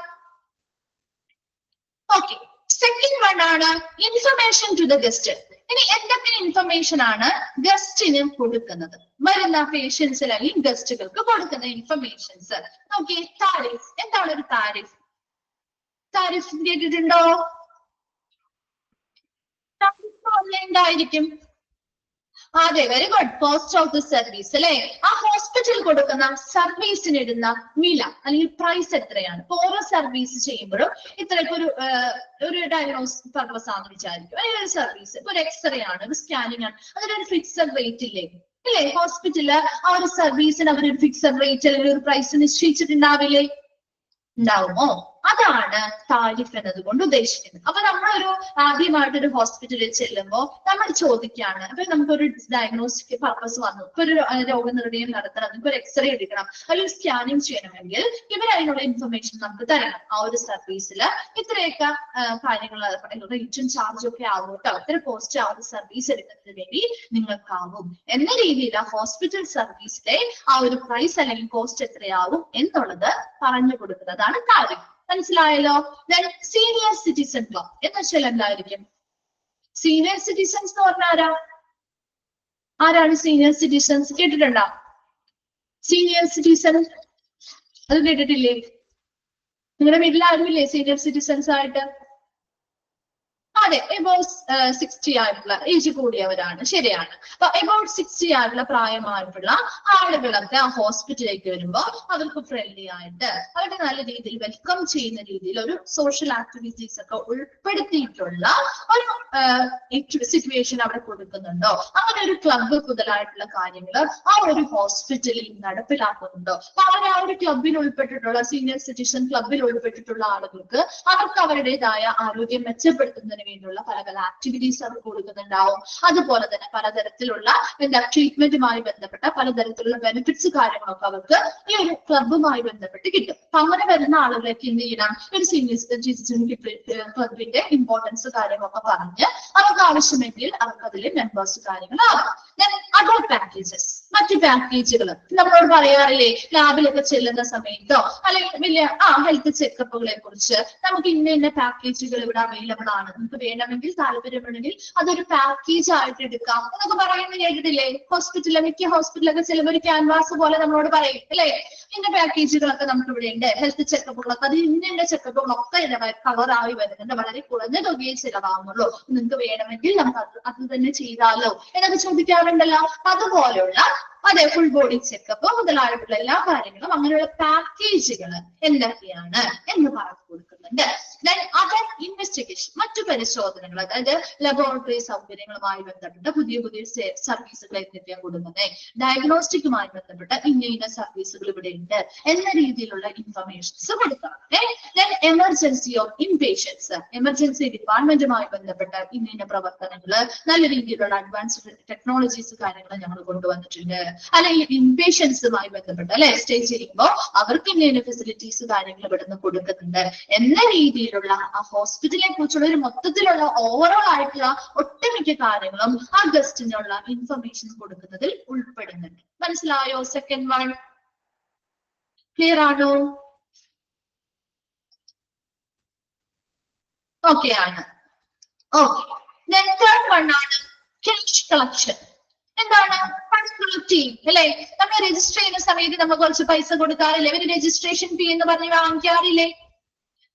ഓക്കെ. സെക്കൻഡ് വൺ ആണ് ഇൻഫർമേഷൻ ടു ദ ഗസ്റ്റ്. ഇനി എന്തൊക്കെ ഇൻഫർമേഷൻ ആണ് ഗസ്റ്റിന് കൊടുക്കുന്നത്? വരുന്ന പേഷ്യൻസിൽ അല്ലെങ്കിൽ ഗസ്റ്റുകൾക്ക് കൊടുക്കുന്ന ഇൻഫർമേഷൻസ്. നോക്കി, താരിഫ്. എന്താണ് ഒരു താരിഫ്? താരിഫ് കേട്ടിട്ടുണ്ടോ? താരിഫ് എന്തായിരിക്കും? അതെ, very good. Cost of the service, അല്ലെ. ആ ഹോസ്പിറ്റൽ കൊടുക്കുന്ന സർവീസിന് ഇടുന്ന വില അല്ലെങ്കിൽ പ്രൈസ് എത്രയാണ്? ഓരോ സർവീസ് ചെയ്യുമ്പോഴും ഇത്രയൊക്കെ ഒരു ഡയഗ്നോസിസ് പർപ്പസ് ആണെന്ന് വിചാരിക്കും, അല്ലെങ്കിൽ ഒരു സർവീസ്, ഇപ്പൊ ഒരു എക്സ്റേ ആണ്, ഒരു സ്കാനിങ് ആണ്, അതിനൊരു ഫിക്സഡ് റേറ്റ് ഇല്ലേ? ഇല്ലേ? ഹോസ്പിറ്റല് ആ ഒരു സർവീസിന് അവരൊരു ഫിക്സഡ് റേറ്റ് അല്ലെങ്കിൽ ഒരു പ്രൈസ് നിശ്ചയിച്ചിട്ടുണ്ടാവില്ലേ? ഉണ്ടാവുമോ? അതാണ് താരിഫ് എന്നതുകൊണ്ട് ഉദ്ദേശിക്കുന്നത്. അപ്പൊ നമ്മളൊരു ആദ്യമായിട്ടൊരു ഹോസ്പിറ്റലിൽ ചെല്ലുമ്പോൾ നമ്മൾ ചോദിക്കുകയാണ്, അപ്പൊ നമുക്കൊരു ഡയഗ്നോസ്റ്റിക് പർപ്പസ് വന്നു, ഇപ്പൊ ഒരു രോഗനിർണയം നടത്തണം, നമുക്ക് ഒരു എക്സ്റേ എടുക്കണം, അല്ലെങ്കിൽ സ്കാനിങ് ചെയ്യണമെങ്കിൽ ഇവർ അതിനുള്ള ഇൻഫർമേഷൻ നമുക്ക് തരണം. ആ ഒരു സർവീസിൽ ഇത്രയൊക്കെ കാര്യങ്ങൾ, റേറ്റും ചാർജും ഒക്കെ ആവും കേട്ടോ, ഇത്ര കോസ്റ്റ് ആ ഒരു സർവീസ് എടുക്കുന്നതിന് വേണ്ടി നിങ്ങൾക്കാവും എന്ന രീതിയിൽ ആ ഹോസ്പിറ്റൽ സർവീസിലെ ആ ഒരു പ്രൈസ് അല്ലെങ്കിൽ കോസ്റ്റ് എത്രയാവും എന്നുള്ളത് പറഞ്ഞു കൊടുക്കുന്നതാണ് താരിഫ്. മനസ്സിലായല്ലോ? സീനിയർ സിറ്റിസൺ ക്ലബ് എന്ന് വെച്ചാൽ എന്തായിരിക്കും? സീനിയർ സിറ്റിസൺസ് എന്ന് പറഞ്ഞാൽ ആരാണ് സീനിയർ സിറ്റിസൺസ്? കേട്ടിട്ടുണ്ടോ? സീനിയർ സിറ്റിസൺ അത് കേട്ടിട്ടില്ലേ? നിങ്ങളുടെ വീട്ടിൽ ആരുമില്ലേ സീനിയർ സിറ്റിസൺസ് ആയിട്ട്? അതെ, എബൌട്ട് 60 ആയിട്ടുള്ള ഏജ് കൂടിയവരാണ്. ശരിയാണ്. അപ്പൊ എബൌട്ട് 60 ആയിട്ടുള്ള പ്രായമായിട്ടുള്ള ആളുകളൊക്കെ ആ ഹോസ്പിറ്റലിലേക്ക് വരുമ്പോൾ അവർക്ക് ഫ്രണ്ട്ലി ആയിട്ട് അവരുടെ നല്ല രീതിയിൽ വെൽക്കം ചെയ്യുന്ന രീതിയിൽ ഒരു സോഷ്യൽ ആക്ടിവിറ്റീസ് ഒക്കെ ഉൾപ്പെടുത്തിയിട്ടുള്ള ഒരു സിറ്റുവേഷൻ അവിടെ കൊടുക്കുന്നുണ്ടോ? അങ്ങനെ ഒരു ക്ലബ്ബ് മുതലായിട്ടുള്ള കാര്യങ്ങൾ ആ ഒരു ഹോസ്പിറ്റലിൽ നടപ്പിലാക്കുന്നുണ്ടോ? അപ്പൊ അവർ ആ ഒരു ക്ലബിൽ ഉൾപ്പെട്ടിട്ടുള്ള സീനിയർ സിറ്റിസൺ ക്ലബിൽ ഉൾപ്പെട്ടിട്ടുള്ള ആളുകൾക്ക് അവർക്ക് അവരുടേതായ ആരോഗ്യം മെച്ചപ്പെടുത്തുന്നതിന് വേണ്ടിയുള്ള പല പല ആക്ടിവിറ്റീസ് അവർ കൊടുക്കുന്നുണ്ടാവും. അതുപോലെ തന്നെ പലതരത്തിലുള്ള ട്രീറ്റ്മെന്റുമായി ബന്ധപ്പെട്ട പലതരത്തിലുള്ള ബെനിഫിറ്റ്സ് കാര്യങ്ങളൊക്കെ അവർക്ക് ഈ ഒരു ക്ലബ്ബുമായി ബന്ധപ്പെട്ട് കിട്ടും. അപ്പൊ അങ്ങനെ വരുന്ന ആളുകളേക്ക് എന്ത് ചെയ്യണം? ഒരു സീനിയർ സിറ്റിസൺ ക്ലബിന്റെ ഇമ്പോർട്ടൻസ് കാര്യങ്ങളൊക്കെ പറഞ്ഞ് അവർക്ക് ആവശ്യമെങ്കിൽ അവർക്ക് അതിൽ മെമ്പേഴ്സ് കാര്യങ്ങളാകും. അതർ പാക്കേജസ്, മറ്റു പാക്കേജുകൾ നമ്മളോട് പറയാറില്ലേ, ലാബിലൊക്കെ ചെല്ലുന്ന സമയത്തോ അല്ലെങ്കിൽ വലിയ ഹെൽത്ത് ചെക്കപ്പുകളെ കുറിച്ച് നമുക്ക് ഇന്ന പാക്കേജുകൾ ഇവിടെ അവൈലബിൾ ആണ്, നമുക്ക് വേണമെങ്കിൽ താല്പര്യപ്പെടുമെങ്കിൽ അതൊരു പാക്കേജ് ആയിട്ട് എടുക്കാം എന്നൊക്കെ പറയുന്നത് കേട്ടിട്ടില്ലേ? മിക്ക ഹോസ്പിറ്റലൊക്കെ ചെല്ലുമ്പോൾ ഒരു ക്യാൻവാസ് പോലെ നമ്മളോട് പറയും അല്ലേ, ഇന്ന പാക്കേജുകളൊക്കെ നമുക്ക് ഇവിടെ ഉണ്ട്, ഹെൽത്ത് ചെക്കപ്പുകളൊക്കെ, അത് ഇന്ന ചെക്കപ്പുകളൊക്കെ കവറായി വരുന്നുണ്ട്, വളരെ കുറഞ്ഞ തുകയെ ചിലവാകുന്നുള്ളൂ, നിങ്ങൾക്ക് വേണമെങ്കിൽ നമുക്ക് അത് തന്നെ ചെയ്താലോ എന്നൊക്കെ ചോദിക്കാറുണ്ടല്ലോ. അതുപോലുള്ള അതെ, ഫുൾ ബോഡി ചെക്കപ്പ് മുതലായിട്ടുള്ള എല്ലാ കാര്യങ്ങളും അങ്ങനെയുള്ള പാക്കേജുകൾ എന്തൊക്കെയാണ് എന്ന് പറഞ്ഞു കൊടുക്കുന്നുണ്ട്. അതർ ഇൻവെസ്റ്റിഗേഷൻ, മറ്റു പരിശോധനകൾ, അതായത് ലബോറട്ടറി സൗകര്യങ്ങളുമായി ബന്ധപ്പെട്ട പുതിയ പുതിയ സർവീസുകൾ എന്തൊക്കെയാണ് കൊടുക്കുന്നത്, ഡയഗ്നോസ്റ്റിക്കുമായി ബന്ധപ്പെട്ട ഇന്ന സർവീസുകൾ ഇവിടെ ഉണ്ട് എന്ന രീതിയിലുള്ള ഇൻഫർമേഷൻസ് കൊടുക്കണം. എമർജൻസി ഓഫ് ഇൻപേഷ്യൻസ്, എമർജൻസി ഡിപ്പാർട്ട്മെന്റുമായി ബന്ധപ്പെട്ട ഇന്ന പ്രവർത്തനങ്ങൾ, നല്ല രീതിയിലുള്ള അഡ്വാൻസ്ഡ് ടെക്നോളജീസ് കാര്യങ്ങൾ ഞങ്ങൾ കൊണ്ടുവന്നിട്ടുണ്ട്, അല്ലെങ്കിൽ ഇൻപേഷ്യൻസുമായി ബന്ധപ്പെട്ട് അല്ലെ സ്റ്റേ ചെയ്യുമ്പോൾ അവർക്ക് ഇന്ന ഫെസിലിറ്റീസ് കാര്യങ്ങൾ ഇവിടുന്ന് കൊടുക്കുന്നുണ്ട് എന്ന രീതിയിലുള്ള ആ ഹോസ്പിറ്റലിനെ കുറിച്ചുള്ള ഒരു മൊത്തത്തിലുള്ള ഓവറോൾ ആയിട്ടുള്ള ഒട്ടുമിക്ക കാര്യങ്ങളും ആ ഗസ്റ്റിനുള്ള ഇൻഫർമേഷൻ കൊടുക്കുന്നതിൽ ഉൾപ്പെടുന്നുണ്ട്. മനസ്സിലായോ? സെക്കൻഡ് വൺ ക്ലിയർ ആണോ? ഓക്കെ ആണ്. ഓക്കെ, തേർഡ് വൺ ആണ് ക്യാഷ് കളക്ഷൻ. എന്താണ് പണക്കളക്ട് അല്ലെ? നമ്മൾ രജിസ്റ്റർ ചെയ്യുന്ന സമയത്ത് നമ്മൾ കുറച്ച് പൈസ കൊടുക്കാറില്ലേ? ഒരു രജിസ്ട്രേഷൻ ഫീ എന്ന് പറഞ്ഞ് വാങ്ങിക്കാറില്ലേ?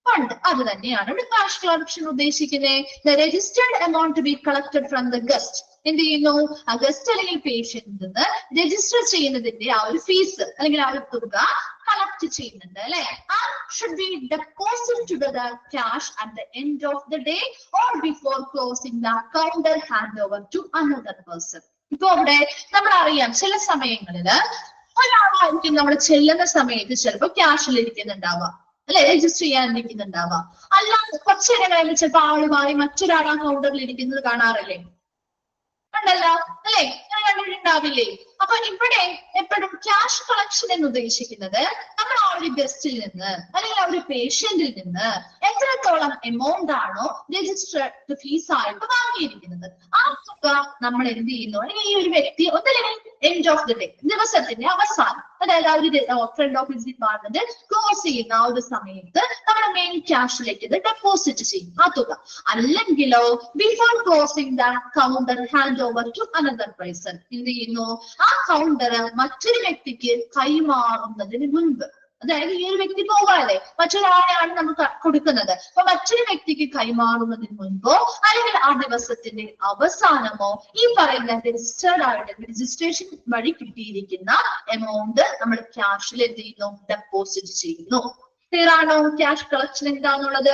ഫണ്ട്. അത് തന്നെയാണ് ഇവിടെ ക്യാഷ് കളക്ഷൻ ഉദ്ദേശിക്കുന്നത്. The registered amount to be collected from the guest. എന്ത് ചെയ്യുന്നു? ആ ഗസ്റ്റ് അല്ലെങ്കിൽ പേഷ്യന്റിൽ നിന്ന് രജിസ്റ്റർ ചെയ്യുന്നതിന്റെ ആ ഒരു ഫീസ് അല്ലെങ്കിൽ ആ ഒരു തുക കളക്ട് ചെയ്യുന്നുണ്ട് അല്ലെ? Should be deposit to the cash at the end of the day or before closing the counter hand over to another person. ഇപ്പൊ അവിടെ നമ്മൾ അറിയാം ചില സമയങ്ങളില് ഒരാളായിരിക്കും നമ്മൾ ചെല്ലുന്ന സമയത്ത് ചിലപ്പോൾ ക്യാഷിൽ ഇരിക്കുന്നുണ്ടാവാം അല്ലെ? രജിസ്റ്റർ ചെയ്യാനിരിക്കുന്നുണ്ടാവാം. അല്ലാതെ കുറച്ചേരം കഴിയുമ്പോൾ ചിലപ്പോൾ ആള് മാറി മറ്റൊരാൾ ആ കൗണ്ടറിൽ ഇരിക്കുന്നത് കാണാറില്ലേ? ഉണ്ടല്ലോ അല്ലെ? ഞാൻ കണ്ടിട്ടുണ്ടാവില്ലേ? അപ്പൊ ഇവിടെ എപ്പോഴും ക്യാഷ് കളക്ഷൻ എന്ന് ഉദ്ദേശിക്കുന്നത് നമ്മൾ ആ ഒരു ഗസ്റ്റിൽ നിന്ന് അല്ലെങ്കിൽ ആ ഒരു പേഷ്യന്റിൽ നിന്ന് എത്രത്തോളം എമൗണ്ട് ആണോ രജിസ്റ്റേർഡ് ഫീസ് ആയിട്ട് വാങ്ങിയിരിക്കുന്നത് ആ തുക നമ്മൾ എന്ത് ചെയ്യുന്നു? അല്ലെങ്കിൽ ഈ ഒരു വ്യക്തി ഒന്നല്ലെങ്കിൽ എൻഡ് ഓഫ് ദ ഡേ ദിവസത്തിന്റെ അവസാനം, അതായത് ആ ഒരു ഫ്രണ്ട് ഓഫീസ് ഡിപ്പാർട്ട്മെന്റ് ക്ലോസ് ചെയ്യുന്ന ആ ഒരു സമയത്ത് നമ്മുടെ മെയിൻ ക്യാഷിലേക്ക് ഇത് ഡെപ്പോസിറ്റ് ചെയ്യും ആ തുക. അല്ലെങ്കിലോ before closing the counter hand over to another person, എന്ത് ചെയ്യുന്നു? ആ കൗണ്ടർ മറ്റൊരു വ്യക്തിക്ക് കൈമാറുന്നതിന് മുൻപ്, അതായത് ഈ ഒരു വ്യക്തി പോകാതെ മറ്റൊരാളെയാണ് നമുക്ക് കൊടുക്കുന്നത്. അപ്പൊ മറ്റൊരു വ്യക്തിക്ക് കൈമാറുന്നതിന് മുൻപോ അല്ലെങ്കിൽ ആ ദിവസത്തിന്റെ അവസാനമോ ഈ പറയുന്ന രജിസ്റ്റേർഡ് ആയിട്ട് രജിസ്ട്രേഷൻ വഴി കിട്ടിയിരിക്കുന്ന എമൗണ്ട് നമ്മൾ ക്യാഷിൽ എന്ത് ചെയ്യുന്നു? ഡെപ്പോസിറ്റ് ചെയ്യുന്നു. ക്ലിയർ ആണോ? ക്യാഷ് കളക്ഷൻ എന്താന്നുള്ളത്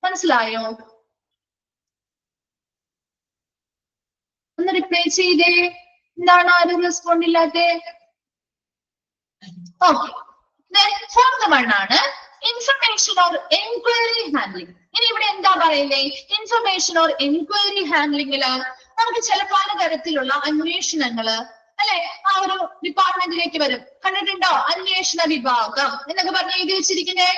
മനസ്സിലായോ? ഒന്ന് റിപ്ലൈ ചെയ്തേ. എന്താണ് ആരും റെസ്പോണ്ട് ഇല്ലാതെ? ഓക്കെ. ഫോർത്ത് വൺ ആണ് ഇൻഫർമേഷൻ ഓർ എൻക്വയറി ഹാൻഡ്ലിംഗ്. ഇനി ഇവിടെ എന്താ പറയുന്നേ? ഇൻഫർമേഷൻ ഓർ എൻക്വയറി ഹാൻഡ്ലിംഗില് നമുക്ക് ചില പലതരത്തിലുള്ള അന്വേഷണങ്ങള് അല്ലെ ആ ഒരു ഡിപ്പാർട്ട്മെന്റിലേക്ക് വരും. കണ്ടിട്ടുണ്ടോ? അന്വേഷണ വിഭാഗം എന്നൊക്കെ പറഞ്ഞ് എഴുതി വെച്ചിരിക്കുന്നേ.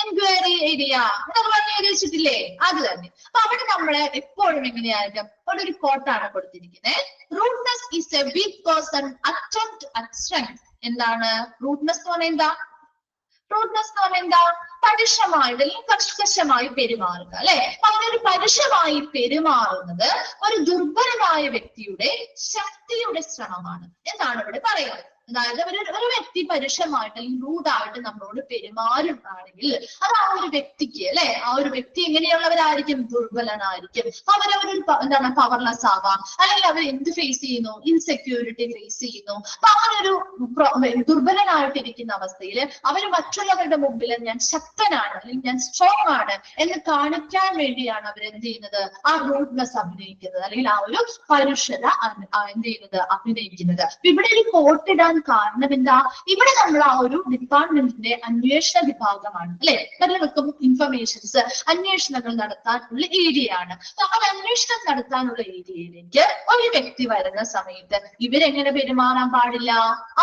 എൻക്വയറി ഏരിയ എന്നൊക്കെ പറഞ്ഞ് എഴുതി വെച്ചിട്ടില്ലേ? അത് തന്നെ. അപ്പൊ അവിടെ നമ്മള് എപ്പോഴും എങ്ങനെയായിരിക്കും? അവിടെ ഒരു കോട്ടാണ് കൊടുത്തിരിക്കുന്നത്. Rudeness is a weak person attempt at strength. എന്താണ് റൂട്ട്നെസ് എന്ന് പറഞ്ഞാൽ? എന്താ റൂട്ട്നെസ് എന്ന് പറഞ്ഞാൽ? എന്താ? പരുഷമായിട്ട് അല്ലെങ്കിൽ കർക്കശമായി പെരുമാറുക അല്ലെ? അങ്ങനെ ഒരു പരുഷമായി പെരുമാറുന്നത് ഒരു ദുർബലമായ വ്യക്തിയുടെ ശക്തിയുടെ ശ്രമമാണ് എന്നാണ് ഇവിടെ പറയുന്നത്. അതായത് ഒരു വ്യക്തി പരുഷമായിട്ട് അല്ലെങ്കിൽ റൂഡായിട്ട് നമ്മളോട് പെരുമാറുകയാണെങ്കിൽ അത് ആ ഒരു വ്യക്തിക്ക് അല്ലെ, ആ ഒരു വ്യക്തി എങ്ങനെയുള്ളവരായിരിക്കും? ദുർബലനായിരിക്കും. അവരവരൊരു എന്താണ് പവർലെസ് ആവാം, അല്ലെങ്കിൽ അവർ എന്ത് ഫേസ് ചെയ്യുന്നു? ഇൻസെക്യൂരിറ്റി ഫേസ് ചെയ്യുന്നു. അപ്പൊ അവരൊരു ദുർബലനായിട്ടിരിക്കുന്ന അവസ്ഥയിൽ അവർ മറ്റുള്ളവരുടെ മുമ്പിൽ ഞാൻ ശക്തനാണ് അല്ലെങ്കിൽ ഞാൻ സ്ട്രോങ് ആണ് എന്ന് കാണിക്കാൻ വേണ്ടിയാണ് അവർ എന്ത് ചെയ്യുന്നത്? ആ റൂഡ്നെസ് അഭിനയിക്കുന്നത് അല്ലെങ്കിൽ ആ ഒരു പരുഷത എന്ത് ചെയ്യുന്നത്? അഭിനയിക്കുന്നത്. ഇവിടെ ഒരു കോട്ടിടാൻ കാരണം എന്താ? ഇവിടെ നമ്മൾ ആ ഒരു ഡിപ്പാർട്ട്മെന്റിന്റെ അന്വേഷണ വിഭാഗമാണ് അല്ലെ? പലർക്കും ഇൻഫർമേഷൻസ് അന്വേഷണങ്ങൾ നടത്താനുള്ള ഏരിയയാണ്. ആ അന്വേഷണം നടത്താനുള്ള ഏരിയയിലേക്ക് ഒരു വ്യക്തി വരുന്ന സമയത്ത് ഇവരെങ്ങനെ പെരുമാറാൻ പാടില്ല?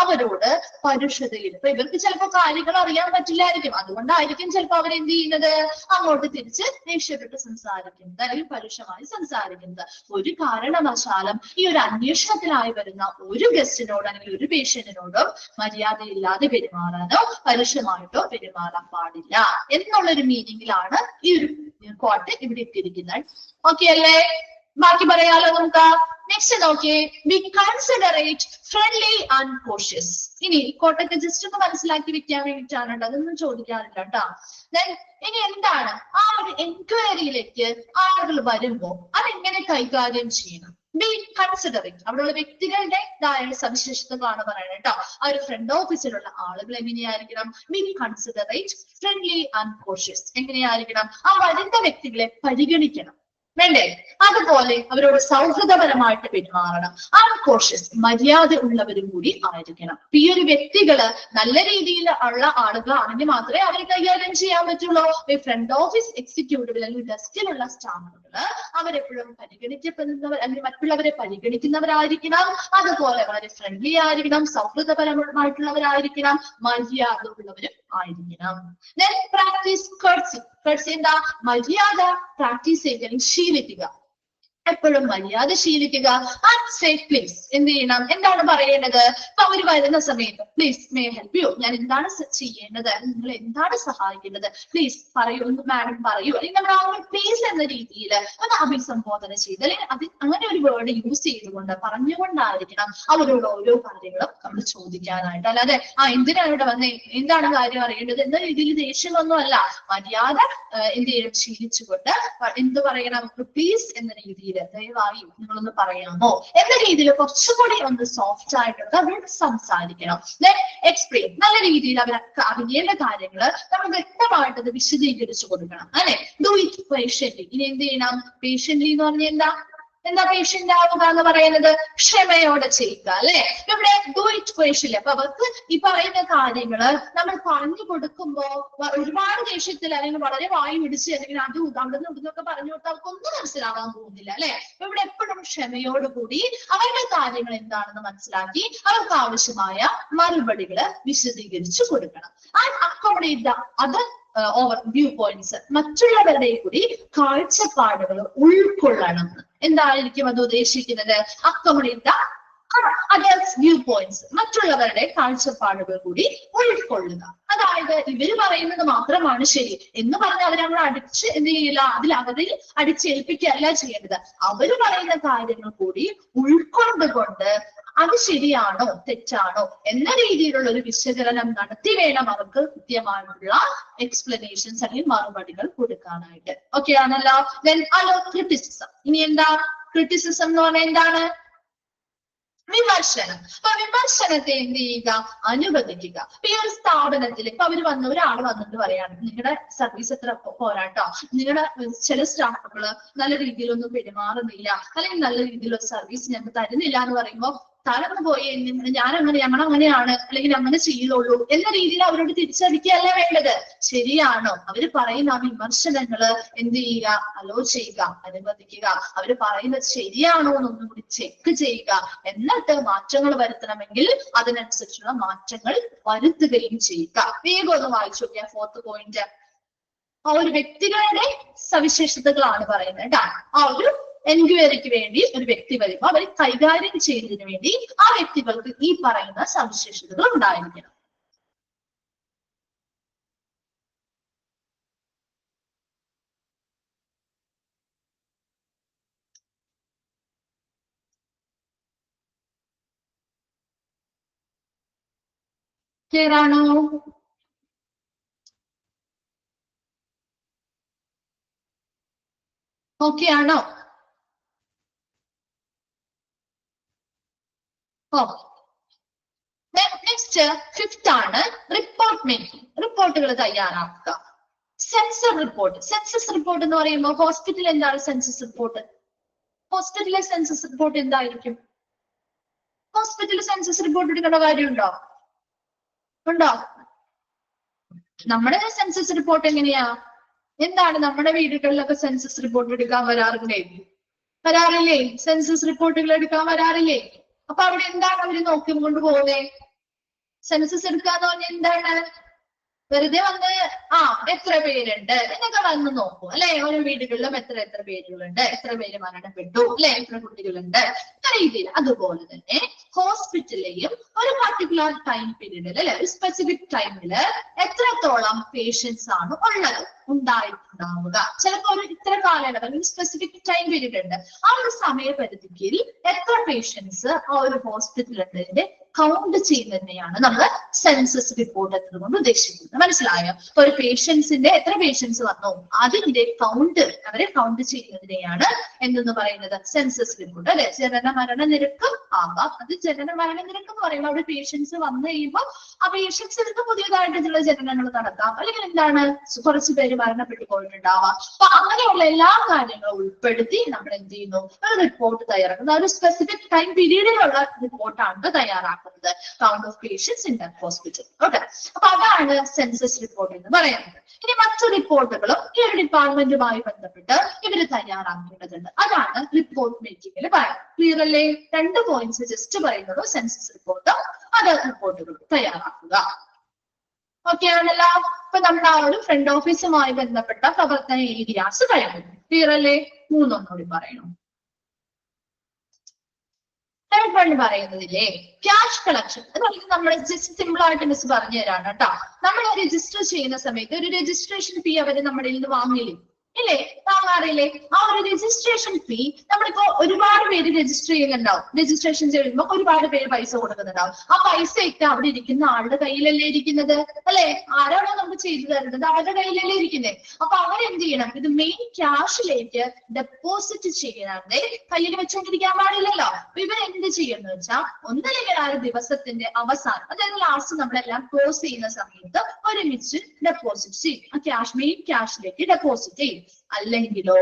അവരോട് പരുഷതയിൽ. ഇപ്പൊ ഇവർക്ക് ചിലപ്പോൾ കാര്യങ്ങൾ അറിയാൻ പറ്റില്ലായിരിക്കും, അതുകൊണ്ടായിരിക്കും ചിലപ്പോൾ അവരെന്ത് ചെയ്യുന്നത്? അങ്ങോട്ട് തിരിച്ച് ദേഷ്യപ്പെട്ട് സംസാരിക്കുന്നത് അല്ലെങ്കിൽ പരുഷമായി സംസാരിക്കുന്നത്. ഒരു കാരണവശാലും ഈ ഒരു അന്വേഷണത്തിലായി വരുന്ന ഒരു ഗസ്റ്റിനോട് അല്ലെങ്കിൽ ഒരു പേഷ്യന്റിനോടും മര്യാദയില്ലാതെ പെരുമാറാനോ പരുഷമായിട്ടോ പെരുമാറാൻ പാടില്ല എന്നുള്ളൊരു മീനിങ്ങിലാണ് ഈ ഒരു കോട്ട് ഇവിടെ ഇട്ടിരിക്കുന്നത്. ഓക്കെ അല്ലേ? ബാക്കി പറയാലോ നമുക്ക്. നെക്സ്റ്റ് നോക്കിയേ. B considerate, friendly and cautious. ഇനി കോട്ടൊക്കെ ജസ്റ്റ് ഒന്ന് മനസ്സിലാക്കി വെക്കാൻ വേണ്ടിയിട്ടാണ് കേട്ടോ, അതൊന്നും ചോദിക്കാറില്ല കേട്ടോ. ഇനി എന്താണ് ആ ഒരു എൻക്വയറിയിലേക്ക് ആളുകൾ വരുമ്പോ അതെങ്ങനെ കൈകാര്യം ചെയ്യണം? B considering. അവിടെയുള്ള വ്യക്തികളുടേതായ സവിശേഷതകളാണ് പറയുന്നത് കേട്ടോ. ആ ഒരു ഫ്രണ്ട് ഓഫീസിലുള്ള ആളുകൾ എങ്ങനെയായിരിക്കണം? B considerate, friendly and cautious. എങ്ങനെയായിരിക്കണം? ആ വരുന്ന വ്യക്തികളെ പരിഗണിക്കണം, വേണ്ടേ? അതുപോലെ അവരോട് സൗഹൃദപരമായിട്ട് പെരുമാറണം. കോഷ്യസ്, മര്യാദ ഉള്ളവരും കൂടി ആയിരിക്കണം. ഈ ഒരു വ്യക്തികള് നല്ല രീതിയിൽ ഉള്ള ആളുകളാണെങ്കിൽ മാത്രമേ അവരെ കൈകാര്യം ചെയ്യാൻ പറ്റുള്ളൂ. ഈ ഫ്രണ്ട് ഓഫീസ് എക്സിക്യൂട്ടീവ് അല്ലെങ്കിൽ ഡെസ്കിലുള്ള സ്റ്റാഫുകള് അവരെപ്പോഴും പരിഗണിക്കപ്പെടുന്നവർ അല്ലെങ്കിൽ മറ്റുള്ളവരെ പരിഗണിക്കുന്നവരായിരിക്കണം. അതുപോലെ വളരെ ഫ്രണ്ട്ലി ആയിരിക്കണം, സൗഹൃദപരമായിട്ടുള്ളവരായിരിക്കണം, മര്യാദ ഉള്ളവരും ആയിരിക്കണം. Then practice courtesy. Courtesy എന്താ? മര്യാദ പ്രാക്ടീസ് ചെയ്യുക, ശീലിക്കുക. എപ്പോഴും മര്യാദ ശീലിക്കുക. അൺസേഫ് പ്ലേസ് എന്ത് ചെയ്യണം? എന്താണ് പറയേണ്ടത്? അപ്പൊ അവര് വരുന്ന സമയത്ത് പ്ലീസ് മേ ഹെൽപ്പ് യു, ഞാൻ എന്താണ് ചെയ്യേണ്ടത്, നിങ്ങൾ എന്താണ് സഹായിക്കേണ്ടത്, പ്ലീസ് പറയൂ, മാഡം പറയൂ, അല്ലെങ്കിൽ നമ്മൾ ആ ഒരു പ്ലീസ് എന്ന രീതിയിൽ അത് അഭിസംബോധന ചെയ്ത് അല്ലെങ്കിൽ അത് അങ്ങനെ ഒരു വേർഡ് യൂസ് ചെയ്തുകൊണ്ട് പറഞ്ഞുകൊണ്ടായിരിക്കണം അവരോട് ഓരോ കാര്യങ്ങളും നമ്മൾ ചോദിക്കാനായിട്ട്. അല്ലാതെ എന്തിനാണ് ഇവിടെ വന്നേ, എന്താണ് കാര്യം അറിയേണ്ടത് എന്ന രീതിയിൽ ദേഷ്യമൊന്നുമല്ല. മര്യാദ എന്ത് ചെയ്യണം? ശീലിച്ചുകൊണ്ട് എന്ത് പറയണം? പ്ലീസ് എന്ന രീതിയിൽ ദയവായി നിങ്ങളൊന്ന് പറയാമോ എന്ന രീതിയിൽ കുറച്ചുകൂടി ഒന്ന് സോഫ്റ്റ് ആയിട്ടുണ്ട് അവരോട് സംസാരിക്കണം. എക്സ്പ്ലെയിൻ, നല്ല രീതിയിൽ അവരൊക്കെ അറിയേണ്ട കാര്യങ്ങള് നമ്മൾ വ്യക്തമായിട്ട് അത് വിശദീകരിച്ചു കൊടുക്കണം അല്ലെ. Do it patiently. ഇനി എന്ത് ചെയ്യണം? പേഷ്യന്റ്ലി എന്ന് പറഞ്ഞാൽ എന്താ പേഷ്യന്റ് ആവുക എന്ന് പറയുന്നത്? ക്ഷമയോടെ ചെയ്യുക അല്ലെ. ഇവിടെ ഡു ഇറ്റ് പേഷ്യന്റ്ലി. അപ്പൊ അവർക്ക് ഈ പറയുന്ന കാര്യങ്ങള് നമ്മൾ പറഞ്ഞു കൊടുക്കുമ്പോ ഒരുപാട് ദേഷ്യത്തിൽ അല്ലെങ്കിൽ വളരെ വായു പിടിച്ച് അല്ലെങ്കിൽ അതും അവിടുന്ന് ഇവിടുന്നൊക്കെ പറഞ്ഞു കൊടുത്താൽ അവർക്കൊന്നും മനസ്സിലാവാൻ പോകുന്നില്ല അല്ലെ. അപ്പൊ ഇവിടെ എപ്പോഴും ക്ഷമയോടുകൂടി അവരുടെ കാര്യങ്ങൾ എന്താണെന്ന് മനസ്സിലാക്കി അവർക്ക് ആവശ്യമായ മറുപടികള് വിശദീകരിച്ചു കൊടുക്കണം. അക്കോമഡേറ്റ് അത് ഓവർ വ്യൂ പോയിന്റ്സ്, മറ്റുള്ളവരുടെ കൂടി കാഴ്ചപ്പാടുകൾ ഉൾക്കൊള്ളണം. എന്തായിരിക്കും അത് ഉദ്ദേശിക്കുന്നത്? അക്കോമഡേറ്റ് അതേഴ്സ് വ്യൂ പോയിന്റ്സ്, മറ്റുള്ളവരുടെ കാഴ്ചപ്പാടുകൾ കൂടി ഉൾക്കൊള്ളുക. അതായത് ഇവര് പറയുന്നത് മാത്രമാണ് ശരി എന്ന് പറഞ്ഞ് അവരങ്ങൾ അടിച്ച് എന്ത് ചെയ്യില്ല, അവരിൽ അടിച്ചേൽപ്പിക്കുകയല്ല ചെയ്യേണ്ടത്. അവര് പറയുന്ന കാര്യങ്ങൾ കൂടി ഉൾക്കൊണ്ടുകൊണ്ട് അത് ശരിയാണോ തെറ്റാണോ എന്ന രീതിയിലുള്ള ഒരു വിശകലനം നടത്തി വേണം അവർക്ക് കൃത്യമായിട്ടുള്ള എക്സ്പ്ലനേഷൻസ് അല്ലെങ്കിൽ മറുപടികൾ കൊടുക്കാനായിട്ട്. ഓക്കെ ആണല്ലോ. Then hello criticism. ഇനി എന്താ ക്രിറ്റിസിസം എന്ന് പറഞ്ഞാൽ? എന്താണ്? വിമർശനം. അപ്പൊ വിമർശനത്തെ എന്ത് ചെയ്യുക? അനുവദിക്കുക. അപ്പൊ ഈ ഒരു സ്ഥാപനത്തിൽ ഇപ്പൊ അവര് ഒരാൾ വന്നിട്ട് പറയാണ് നിങ്ങളുടെ സർവീസ് എത്ര പോരാട്ടോ, നിങ്ങളുടെ ചില സ്റ്റാഫുകള് നല്ല രീതിയിലൊന്നും പെരുമാറുന്നില്ല അല്ലെങ്കിൽ നല്ല രീതിയിലൊരു സർവീസ് ഞങ്ങൾക്ക് തരുന്നില്ല എന്ന് പറയുമ്പോ തളർന്നു പോയി ഞങ്ങളങ്ങനെയാണ് അല്ലെങ്കിൽ അങ്ങനെ ചെയ്യുള്ളൂ എന്ന രീതിയിൽ അവരോട് തിരിച്ചടിക്കുകയല്ല വേണ്ടത്. ശരിയാണോ അവര് പറയുന്ന ആ വിമർശനങ്ങള് എന്ത് ചെയ്യുക? അലോ ചെയ്യുക, അനുവദിക്കുക. അവര് പറയുന്നത് ശരിയാണോ എന്നൊന്നും കൂടി ചെക്ക് ചെയ്യുക. എന്നിട്ട് മാറ്റങ്ങൾ വരുത്തണമെങ്കിൽ അതിനനുസരിച്ചുള്ള മാറ്റങ്ങൾ വരുത്തുകയും ചെയ്യുക. വേഗം ഒന്ന് വായിച്ചു നോക്കിയാൽ 4th പോയിന്റ് ആ ഒരു വ്യക്തികളുടെ സവിശേഷതകളാണ് പറയുന്നത് കേട്ടോ. ആ ഒരു എൻക്വയറിക്ക് വേണ്ടി ഒരു വ്യക്തി വരുമ്പോൾ അവർ കൈകാര്യം ചെയ്യുന്നതിന് വേണ്ടി ആ വ്യക്തികൾക്ക് ഈ പറയുന്ന സവിശേഷതകൾ ഉണ്ടായിരിക്കണം. ക്ലിയർ ആണോ? ഓക്കെ ആണോ? നെക്സ്റ്റ് 5th ആണ് റിപ്പോർട്ട് മേക്കിംഗ്. റിപ്പോർട്ടുകൾ തയ്യാറാക്കുക. Sensor report. സെൻസസ് റിപ്പോർട്ട് എന്ന് പറയുമ്പോൾ ഹോസ്പിറ്റൽ എന്താണ് സെൻസസ് റിപ്പോർട്ട്? ഹോസ്പിറ്റലിലെ സെൻസസ് റിപ്പോർട്ട് എന്തായിരിക്കും? ഹോസ്പിറ്റലിൽ സെൻസസ് റിപ്പോർട്ട് എടുക്കേണ്ട കാര്യമുണ്ടോ? ഉണ്ടോ? നമ്മുടെ സെൻസസ് റിപ്പോർട്ട് എങ്ങനെയാ? എന്താണ് നമ്മുടെ വീടുകളിലൊക്കെ സെൻസസ് റിപ്പോർട്ട് എടുക്കാൻ വരാറില്ലേ? സെൻസസ് റിപ്പോർട്ടുകൾ എടുക്കാൻ വരാറില്ലേ? അപ്പൊ അവിടെ എന്താണ് അവര് നോക്കിക്കൊണ്ട് പോകുന്നേ? സെൻസസ് എടുക്കാന്ന് പറഞ്ഞാൽ എന്താണ്? വെറുതെ വന്ന് എത്ര പേരുണ്ട് എന്നൊക്കെ വന്ന് നോക്കും അല്ലെ. ഓരോ വീടുകളിലും എത്ര പേരുകളുണ്ട്, എത്ര പേര് മരണപ്പെട്ടു അല്ലെ, എത്ര കുട്ടികളുണ്ട് എന്ന രീതിയിൽ. അതുപോലെ തന്നെ ഹോസ്പിറ്റലിലെയും ഒരു പർട്ടിക്കുലർ ടൈം പീരീഡിൽ അല്ലെ, ഒരു സ്പെസിഫിക് ടൈമില് എത്രത്തോളം പേഷ്യൻസ് ആണ് ഉണ്ടായിട്ടുണ്ടാവുക. ചിലപ്പോ ഒരു ഇത്ര കാലയളവ് സ്പെസിഫിക് ടൈം പീരീഡ് ഉണ്ട്. ആ ഒരു സമയപരിധിയിൽ എത്ര പേഷ്യൻസ് ആ ഒരു ഹോസ്പിറ്റലിന്റെ കൗണ്ട് ചെയ്യുന്നതിനെയാണ് നമ്മൾ സെൻസസ് റിപ്പോർട്ട് എന്നതുകൊണ്ട് ഉദ്ദേശിക്കുന്നത്. മനസ്സിലായോ? അപ്പൊ ഒരു പേഷ്യൻസിന്റെ എത്ര പേഷ്യൻസ് വന്നു അതിന്റെ അവരെ കൗണ്ട് ചെയ്യുന്നതിനെയാണ് എന്തെന്ന് പറയുന്നത്? സെൻസസ് റിപ്പോർട്ട് അല്ലെ. ജനന മരണ നിരക്ക് ആവാം. അത് ജനന മരണ നിരക്ക് എന്ന് പറയുമ്പോൾ അവിടെ പേഷ്യൻസ് വന്നു കഴിയുമ്പോൾ ആ പേഷ്യൻസിന് പുതിയതായിട്ടുള്ള ജനനങ്ങൾ നടത്താം, അല്ലെങ്കിൽ എന്താണ് കുറച്ച് പേര് മരണപ്പെട്ടു പോയിട്ടുണ്ടാവാം. അപ്പൊ അങ്ങനെയുള്ള എല്ലാ കാര്യങ്ങളും ഉൾപ്പെടുത്തി നമ്മൾ എന്ത് ചെയ്യുന്നു? ഒരു റിപ്പോർട്ട് തയ്യാറാക്കുന്നത്. ഒരു സ്പെസിഫിക് ടൈം പീരീഡിലുള്ള റിപ്പോർട്ടാണ് തയ്യാറാക്കുന്നത്. Count of patients in that hospital. Okay, അപ്പൊ അതാണ് സെൻസസ് റിപ്പോർട്ട് എന്ന് പറയുന്നത്. ഇനി മറ്റു റിപ്പോർട്ടുകളും ഈ ഒരു ഡിപ്പാർട്ട്മെന്റുമായി ബന്ധപ്പെട്ട് ഇവര് തയ്യാറാക്കേണ്ടതുണ്ട്. അതാണ് റിപ്പോർട്ട് മേക്കിങ്ങിൽ പറയുന്നത്. ക്ലിയർ അല്ലേ? 2 പോയിന്റ്സ് ജസ്റ്റ് പറയുന്നത് സെൻസസ് റിപ്പോർട്ടും അതർ റിപ്പോർട്ടുകളും തയ്യാറാക്കുക. ഓക്കെ ആണല്ലോ. അപ്പൊ നമ്മൾ ആ ഒരു ഫ്രണ്ട് ഓഫീസുമായി ബന്ധപ്പെട്ട പ്രവർത്തന ഏരിയാസ് കഴിഞ്ഞു. ക്ലിയർ അല്ലേ? 3 ഒന്നുകൂടി പറയണം. തേർഡ് വൺ പറയുന്നതില്ലേ ക്യാഷ് കളക്ഷൻ. അതായത് നമ്മൾ ജസ്റ്റ് സിമ്പിൾ ആയിട്ട് മിസ് പറഞ്ഞു തരാണ് കേട്ടോ. നമ്മൾ രജിസ്റ്റർ ചെയ്യുന്ന സമയത്ത് ഒരു രജിസ്ട്രേഷൻ ഫീ അവര് നമ്മുടെ നിന്ന് വാങ്ങില്ലേ, ഇല്ലേ, വാങ്ങാറില്ലേ? ആ ഒരു രജിസ്ട്രേഷൻ ഫീ നമ്മളിപ്പോ ഒരുപാട് പേര് രജിസ്റ്റർ ചെയ്യുന്നുണ്ടാവും. രജിസ്ട്രേഷൻ ചെയ്യുമ്പോൾ ഒരുപാട് പേര് പൈസ കൊടുക്കുന്നുണ്ടാവും. ആ പൈസയൊക്കെ അവിടെ ഇരിക്കുന്ന ആളുടെ കയ്യിലല്ലേ ഇരിക്കുന്നത്, അല്ലെ? ആരാണോ നമുക്ക് ചെയ്തു തരുന്നത് അവരുടെ കയ്യിലല്ലേ ഇരിക്കുന്നത്. അപ്പൊ അവരെന്ത് ചെയ്യണം? ഇത് മെയിൻ ക്യാഷിലേക്ക് ഡെപ്പോസിറ്റ് ചെയ്യാതെ കയ്യിൽ വെച്ചോണ്ടിരിക്കാൻ പാടില്ലല്ലോ. അപ്പൊ ഇവരെന്ത് ചെയ്യുന്നു വെച്ചാൽ ഒന്നല്ലെങ്കിൽ ആ ഒരു ദിവസത്തിന്റെ അവസാനം, അതായത് ലാസ്റ്റ് നമ്മളെല്ലാം ക്ലോസ് ചെയ്യുന്ന സമയത്ത് ഒരുമിച്ച് ഡെപ്പോസിറ്റ് ചെയ്യും. ആ ക്യാഷ് മെയിൻ ക്യാഷിലേക്ക് ഡെപ്പോസിറ്റ് ചെയ്യും. അല്ലെങ്കിലോ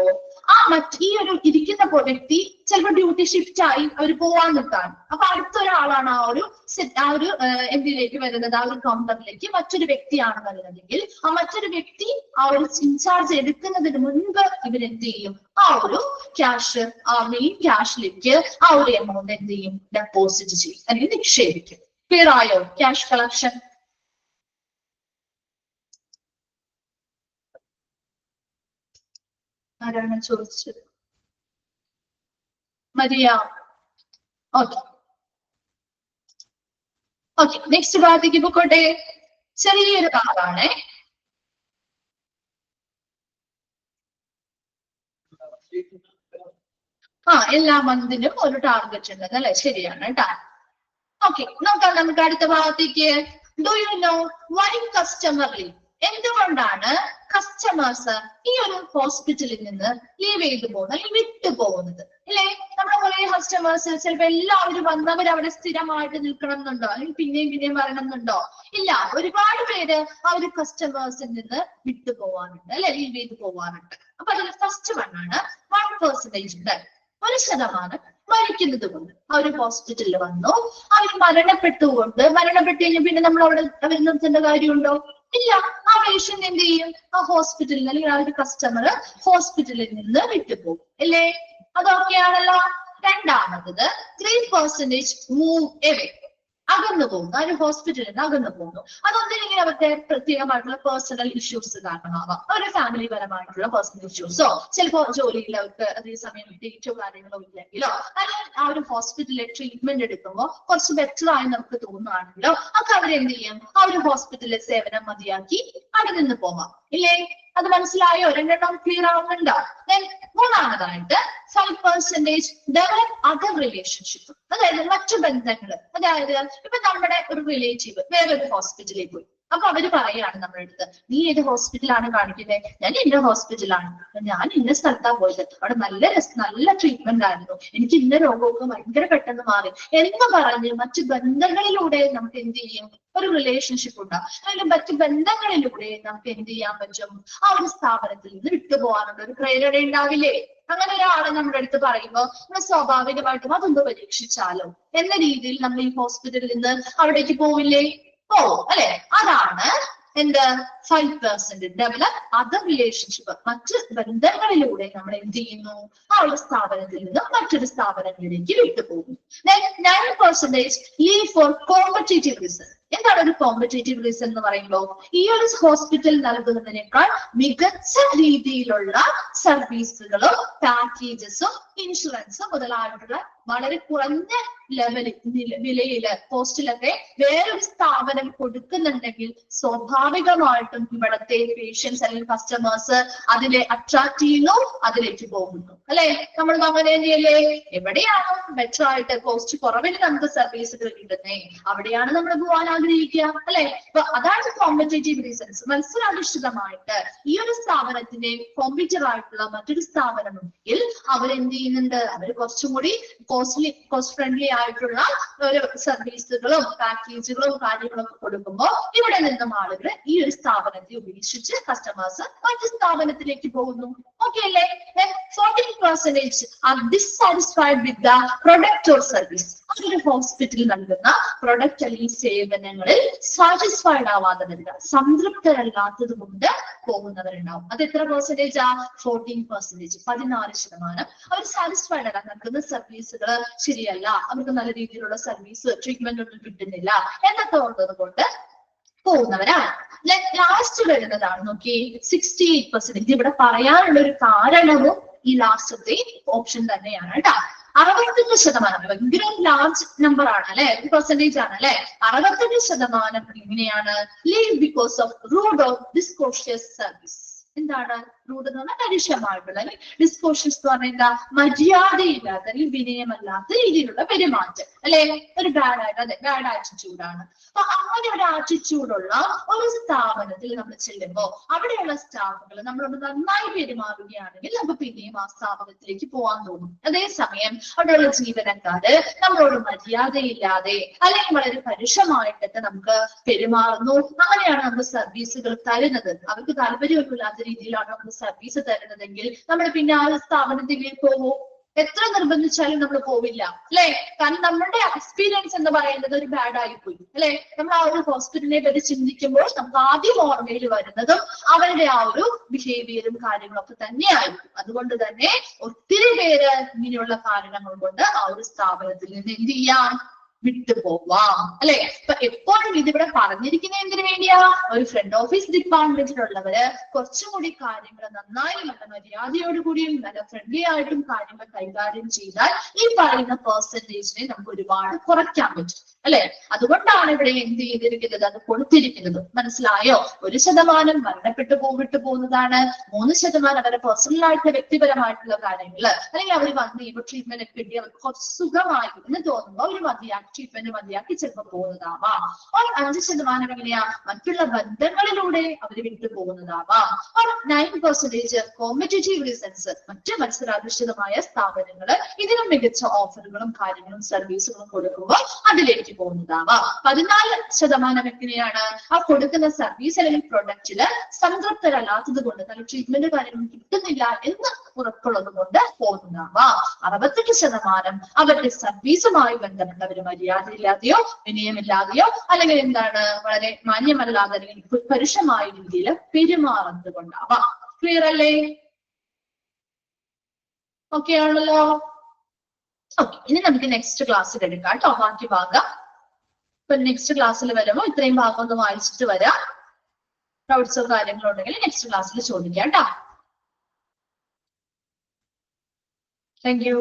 ഈ ഒരു ഇരിക്കുന്ന വ്യക്തി ചിലപ്പോൾ ഡ്യൂട്ടി ഷിഫ്റ്റ് ആയി അവർ പോവാൻ നിൽക്കാണ്. അപ്പൊ അടുത്തൊരാളാണ് ആ ഒരു എന്തിലേക്ക് വരുന്നത്, ആ ഒരു കൗണ്ടറിലേക്ക് മറ്റൊരു വ്യക്തിയാണ് വരുന്നതെങ്കിൽ ആ മറ്റൊരു വ്യക്തി ആ ഒരു ഇൻചാർജ് എടുക്കുന്നതിന് മുൻപ് ഇവരെന്ത് ചെയ്യും? ആ ഒരു ക്യാഷ് ആ മെയിൻ ക്യാഷിലേക്ക് ആ ഒരു എമൗണ്ട് എന്ത് ചെയ്യും? ഡെപ്പോസിറ്റ് ചെയ്യും, അല്ലെങ്കിൽ നിക്ഷേപിക്കും. ക്ലിയർ ആയോ? Cash collection. ആരാണ് ചോദിച്ചത്? മരിയ. ഓക്കെ ഓക്കെ, നെക്സ്റ്റ് ഭാഗത്തേക്ക് പോയിക്കോട്ടെ. ചെറിയൊരു ഭാഗമാണ്. എല്ലാ മന്തിനും ഒരു ടാർഗറ്റ് ഉണ്ട് അല്ലെ? ശരിയാണ് കേട്ടോ. ഓക്കെ, നമുക്ക് അടുത്ത ഭാഗത്തേക്ക്. Do you know why customer leave? എന്തുകൊണ്ടാണ് കസ്റ്റമേഴ്സ് ഈ ഒരു ഹോസ്പിറ്റലിൽ നിന്ന് ലീവ് ചെയ്തു പോകുന്നത്, അല്ലെങ്കിൽ വിട്ടു പോകുന്നത്, അല്ലെ? നമ്മുടെ കുറെ കസ്റ്റമേഴ്സ് ചിലപ്പോ എല്ലാവരും വന്നവർ അവിടെ സ്ഥിരമായിട്ട് നിൽക്കണം എന്നുണ്ടോ, അല്ലെങ്കിൽ പിന്നെയും വരണമെന്നുണ്ടോ? ഇല്ല, ഒരുപാട് പേര് ആ ഒരു കസ്റ്റമേഴ്സിൽ നിന്ന് വിട്ടു പോവാനുണ്ട്, അല്ലെ? ലീവ് ചെയ്ത് പോവാനുണ്ട്. അപ്പൊ അതിൽ ഫസ്റ്റ് വൺ ആണ് 1% ഉണ്ട്. 1% മരിക്കുന്നത് കൊണ്ട് ആ ഒരു ഹോസ്പിറ്റലിൽ വന്നു, അവർ മരണപ്പെട്ട് കഴിഞ്ഞാൽ പിന്നെ നമ്മൾ അവർ നിർത്തേണ്ട കാര്യമുണ്ടോ? ഇല്ല. ആ പേഷ്യന്റ് എന്ത് ചെയ്യും? ആ ഹോസ്പിറ്റലിൽ അല്ലെങ്കിൽ ആ ഒരു കസ്റ്റമർ ഹോസ്പിറ്റലിൽ നിന്ന് വിട്ടുപോകും, അല്ലേ? അതൊക്കെയാണല്ലോ. രണ്ടാമത്തത് 3% മൂവ് എവേ, അകന്നു പോകുന്നു, ആ ഒരു ഹോസ്പിറ്റലിൽ നിന്ന് അകന്നു പോകുന്നു. അതൊന്നില്ലെങ്കിൽ അവരുടെ പ്രത്യേകമായിട്ടുള്ള പേഴ്സണൽ ഇഷ്യൂസ് കാരണമാവാം, അവരുടെ ഫാമിലി പരമായിട്ടുള്ള പേഴ്സണൽ ഇഷ്യൂസോ, ചിലപ്പോൾ ജോലിയിൽ അവർക്ക് അതേസമയം ഡേറ്റോ കാര്യങ്ങളോ ഇല്ലെങ്കിലോ, അല്ലെങ്കിൽ ആ ഒരു ഹോസ്പിറ്റലിലെ ട്രീറ്റ്മെന്റ് എടുക്കുമ്പോൾ കുറച്ച് ബെറ്റർ ആയി നമുക്ക് തോന്നുകയാണെങ്കിലോ ഒക്കെ അവരെന്ത് ചെയ്യും? ആ ഒരു ഹോസ്പിറ്റലിലെ സേവനം മതിയാക്കി അവിടെ നിന്ന് പോവാം, ഇല്ലേ? അത് മനസ്സിലായോ? രണ്ടെണ്ണം ക്ലിയർ ആവുന്നുണ്ടോ? മൂന്നാമതായിട്ട് 5% ഡെവലപ്പ് അതർ റിലേഷൻഷിപ്പ്, അതായത് മറ്റു ബന്ധങ്ങൾ. അതായത് ഇപ്പൊ നമ്മുടെ ഒരു റിലേറ്റീവ് വേറൊരു ഹോസ്പിറ്റലിൽ പോയി, അപ്പൊ അവര് പറയാണ് നമ്മുടെ അടുത്ത്, നീ ഏത് ഹോസ്പിറ്റലാണ് കാണിക്കുന്നത്? ഞാൻ ഇന്ന ഹോസ്പിറ്റലാണ്, ഞാൻ ഇന്ന സ്ഥലത്താ പോയത്, അവിടെ നല്ല ട്രീറ്റ്മെന്റ് ആയിരുന്നു, എനിക്ക് ഇന്ന രോഗമൊക്കെ ഭയങ്കര പെട്ടെന്ന് മാറി എന്ന് പറഞ്ഞ് മറ്റു ബന്ധങ്ങളിലൂടെ നമുക്ക് എന്ത് ചെയ്യും? ഒരു റിലേഷൻഷിപ്പ് ഉണ്ടാവും. അതിൽ മറ്റു ബന്ധങ്ങളിലൂടെ നമുക്ക് എന്ത് ചെയ്യാൻ പറ്റും? ആ ഒരു സ്ഥാപനത്തിൽ നിന്ന് വിട്ടുപോകാനുള്ള ഒരു പ്രേരണ ഉണ്ടാവില്ലേ? അങ്ങനെ ഒരാള് നമ്മുടെ അടുത്ത് പറയുമ്പോൾ നമ്മൾ സ്വാഭാവികമായിട്ടും അതൊന്ന് പരീക്ഷിച്ചാലോ എന്ന രീതിയിൽ നമ്മൾ ഈ ഹോസ്പിറ്റലിൽ നിന്ന് അവിടേക്ക് പോവില്ലേ? പോവും, അല്ലെ? അതാണ് എന്ത്? 5% ഡെവലപ്പ് അതർ റിലേഷൻഷിപ്പ്. മറ്റ് ബന്ധങ്ങളിലൂടെ നമ്മൾ എന്ത് ചെയ്യുന്നു? ആ ഒരു സ്ഥാപനത്തിൽ നിന്ന് മറ്റൊരു സ്ഥാപനങ്ങളിലേക്ക് വിട്ടുപോകും. 9% ലീവ് ഫോർ കോമ്പറ്റേറ്റീവ് റീസൺ. എന്താണ് ഒരു കോമ്പറ്റേറ്റീവ് റീസൺ എന്ന് പറയുമ്പോൾ ഈ ഒരു ഹോസ്പിറ്റൽ നൽകുന്നതിനേക്കാൾ മികച്ച രീതിയിലുള്ള സർവീസുകളും പാക്കേജസും ഇൻഷുറൻസും മുതലായിട്ടുള്ള വളരെ കുറഞ്ഞ വിലയില് പോസ്റ്റിലൊക്കെ വേറൊരു സ്ഥാപനം കൊടുക്കുന്നുണ്ടെങ്കിൽ സ്വാഭാവികമായിട്ടും ഇവിടത്തെ പേഷ്യൻസ് അല്ലെങ്കിൽ കസ്റ്റമേഴ്സ് അതിലെ അട്രാക്ട് ചെയ്യുന്നു, അതിലേക്ക് പോകുന്നു, അല്ലെ? നമ്മൾ അങ്ങനെ തന്നെയല്ലേ? എവിടെയാണോ ബെറ്റർ ആയിട്ട് കോസ്റ്റ് കുറവിൽ നമുക്ക് സർവീസുകൾ കിട്ടുന്നേ അവിടെയാണ് നമ്മൾ പോകാൻ ആഗ്രഹിക്കുക, അല്ലെ? അപ്പൊ അതാണ് കോമ്പറ്റേറ്റീവ് റീസൺസ്. മത്സരാധിഷ്ഠിതമായിട്ട് ഈ ഒരു സ്ഥാപനത്തിന്റെ കോമ്പറ്റീറ്റർ ആയിട്ടുള്ള മറ്റൊരു സ്ഥാപനമെങ്കിൽ അവരെന്ത് ചെയ്യുന്നുണ്ട്? അവർ കുറച്ചും കൂടി കോസ്റ്റ് ഫ്രണ്ട്ലി ആയിട്ടുള്ള ഒരു സർവീസുകളും പാക്കേജുകളും കാര്യങ്ങളൊക്കെ കൊടുക്കുമ്പോൾ ഇവിടെ നിന്നും ആളുകൾ ഈ ഒരു സ്ഥാപനത്തെ ഉപേക്ഷിച്ച് കസ്റ്റമേഴ്സ് മറ്റു സ്ഥാപനത്തിലേക്ക് പോകുന്നു. ഓക്കെ അല്ലേ? 14% are dissatisfied with the product or service. ഒരു ഹോസ്പിറ്റൽ നൽകുന്ന പ്രൊഡക്റ്റ് അല്ലെങ്കിൽ സേവനങ്ങളിൽ സാറ്റിസ്ഫൈഡ് ആവാത്തവരുണ്ട്, സംതൃപ്തരല്ലാത്തത് കൊണ്ട് പോകുന്നവരുണ്ടാവും. അത് എത്ര പെർസെന്റേജാ? 14%, 14%. അവർ സാറ്റിസ്ഫൈഡ് അല്ല, നൽകുന്ന സർവീസുകൾ ശരിയല്ല, അവർക്ക് നല്ല രീതിയിലുള്ള സർവീസ് ട്രീറ്റ്മെന്റ് ഒന്നും കിട്ടുന്നില്ല എന്നൊക്കെ ഉള്ളത് കൊണ്ട് പോകുന്നവരാണ്. ലാസ്റ്റ് വരുന്നതാണ് നോക്കി 68%. ഇവിടെ പറയാനുള്ള ഒരു കാരണവും ഈ ലാസ്റ്റത്തെ ഓപ്ഷൻ തന്നെയാണ് കേട്ടോ. 65% ഭയങ്കര ലാർജ് നമ്പർ ആണ് അല്ലെ, പെർസെന്റേജ് ആണ് അല്ലെ. 65% എങ്ങനെയാണ് leave because of rude or discourteous service. എന്താണ് റൂഡ് എന്ന് പറഞ്ഞാൽ കരുഷമായിട്ടുള്ള, അല്ലെങ്കിൽ ഡിസ്കോഷ്യസ് എന്ന് പറഞ്ഞാൽ എന്താ, മര്യാദയില്ലാത്ത അല്ലെങ്കിൽ വിനയമല്ലാത്ത രീതിയിലുള്ള പെരുമാറ്റം അല്ലെ, ഒരു ബാഡ് ആയിട്ട്, അതെ ബാഡ് ആറ്റിറ്റ്യൂഡാണ്. അപ്പൊ അങ്ങനെ ഒരു ആറ്റിറ്റ്യൂഡുള്ള ഒരു സ്ഥാപനത്തിൽ നമ്മൾ ചെല്ലുമ്പോൾ അവിടെയുള്ള സ്റ്റാഫുകൾ നമ്മളോട് നന്നായി പെരുമാറുകയാണെങ്കിൽ നമുക്ക് പിന്നെയും ആ സ്ഥാപനത്തിലേക്ക് പോകാൻ തോന്നും. അതേസമയം അവിടെയുള്ള ജീവനക്കാര് നമ്മളോട് മര്യാദയില്ലാതെ അല്ലെങ്കിൽ വളരെ പരുഷമായിട്ടൊക്കെ നമുക്ക് പെരുമാറുന്നു, അങ്ങനെയാണ് നമുക്ക് സർവീസുകൾ തരുന്നത്. അവർക്ക് താല്പര്യമൊന്നുമില്ലാത്ത രീതിയിലാണ് നമുക്ക് സർവീസ് തരുന്നതെങ്കിൽ നമ്മൾ പിന്നെ ആ സ്ഥാപനത്തിലേക്ക് പോകും. എത്ര നിർബന്ധിച്ചാലും നമ്മൾ പോവില്ല അല്ലെ. കാരണം നമ്മുടെ എക്സ്പീരിയൻസ് എന്ന് പറയുന്നത് ഒരു ബാഡ് ആയിപ്പോയി അല്ലെ. നമ്മൾ ആ ഒരു ഹോസ്പിറ്റലിനെ പറ്റി ചിന്തിക്കുമ്പോൾ നമുക്ക് ആദ്യം ഓർമ്മയിൽ വരുന്നതും അവരുടെ ആ ഒരു ബിഹേവിയറും കാര്യങ്ങളൊക്കെ തന്നെയായിരിക്കും. അതുകൊണ്ട് തന്നെ ഒത്തിരി പേര് ഇങ്ങനെയുള്ള കാരണങ്ങൾ കൊണ്ട് ആ ഒരു സ്ഥാപനത്തിൽ നിന്ന് എന്ത് ചെയ്യാം, വിട്ടുപോവാം അല്ലെ. അപ്പൊ എപ്പോഴും ഇതിവിടെ പറഞ്ഞിരിക്കുന്നത് എന്തിനു വേണ്ടിയാ, ഒരു ഫ്രണ്ട് ഓഫീസ് ഡിപ്പാർട്ട്മെന്റിലുള്ളവര് കുറച്ചും കൂടി കാര്യങ്ങൾ നന്നായി നല്ല മര്യാദയോടുകൂടിയും നല്ല ഫ്രണ്ട്ലി ആയിട്ടും കാര്യങ്ങൾ കൈകാര്യം ചെയ്താൽ ഈ പറയുന്ന പെർസെന്റേജിനെ നമുക്ക് ഒരുപാട് കുറയ്ക്കാൻ പറ്റും അല്ലെ. അതുകൊണ്ടാണ് ഇവിടെ എന്ത് ചെയ്തിരിക്കുന്നത്, അത് കൊടുത്തിരിക്കുന്നത്. മനസ്സിലായോ? 1% മരണപ്പെട്ടു പോകുന്നതാണ്, 3% അവരുടെ പേഴ്സണൽ ആയിട്ടുള്ള വ്യക്തിപരമായിട്ടുള്ള കാര്യങ്ങൾ, അല്ലെങ്കിൽ അവർ വന്ന് ഇപ്പൊ ട്രീറ്റ്മെന്റ് ഒക്കെ കിട്ടി അവർക്ക് കുറച്ച് സുഖമായി എന്ന് തോന്നുമ്പോൾ അവർ മതിയാക്കി ട്രീറ്റ്മെന്റ് മതിയാക്കി ചിലപ്പോൾ പോകുന്നതാവാം. 5% എങ്ങനെയാ, മറ്റുള്ള ബന്ധങ്ങളിലൂടെ അവർ വിട്ടു പോകുന്നതാവാം. 9% കോമ്പറ്റീറ്റീവ് റീസൺസ്, മറ്റ് മത്സരാധിഷ്ഠിതമായ സ്ഥാപനങ്ങൾ ഇതിനും മികച്ച ഓഫറുകളും കാര്യങ്ങളും സർവീസുകളും കൊടുക്കുമ്പോൾ അതിലേക്ക് പോകുന്നതാവാം. 14% എങ്ങനെയാണ്, ആ കൊടുക്കുന്ന സർവീസ് അല്ലെങ്കിൽ പ്രൊഡക്റ്റില് സംതൃപ്തരല്ലാത്തത് കൊണ്ട്, നല്ല ട്രീറ്റ്മെന്റ് കാര്യങ്ങൾ കിട്ടുന്നില്ല എന്ന് ഉറപ്പുള്ളത് കൊണ്ട് പോകുന്നതാവാം. 68% അവരുടെ സർവീസുമായി ബന്ധപ്പെട്ടവര് മര്യാദയില്ലാതെയോ വിനയമില്ലാതെയോ അല്ലെങ്കിൽ എന്താണ് വളരെ മാന്യമല്ലാതെ അല്ലെങ്കിൽ പരുഷമായ രീതിയിൽ പെരുമാറുന്നത് കൊണ്ടാവാം. ക്ലിയർ അല്ലേ? ഓക്കെ ആണല്ലോ. ഓക്കെ, ഇനി നമുക്ക് നെക്സ്റ്റ് ക്ലാസ്സിൽ എടുക്കാം കേട്ടോ, ബാക്കി ഭാഗം. ഇപ്പൊ നെക്സ്റ്റ് ക്ലാസ്സിൽ വരുമ്പോൾ ഇത്രയും ഭാഗം ഒന്ന് വായിച്ചിട്ട് വരാം. ഡൗട്ട്സോ കാര്യങ്ങളോ ഉണ്ടെങ്കിൽ നെക്സ്റ്റ് ക്ലാസ്സിൽ ചോദിക്കാം കേട്ടോ. Thank you.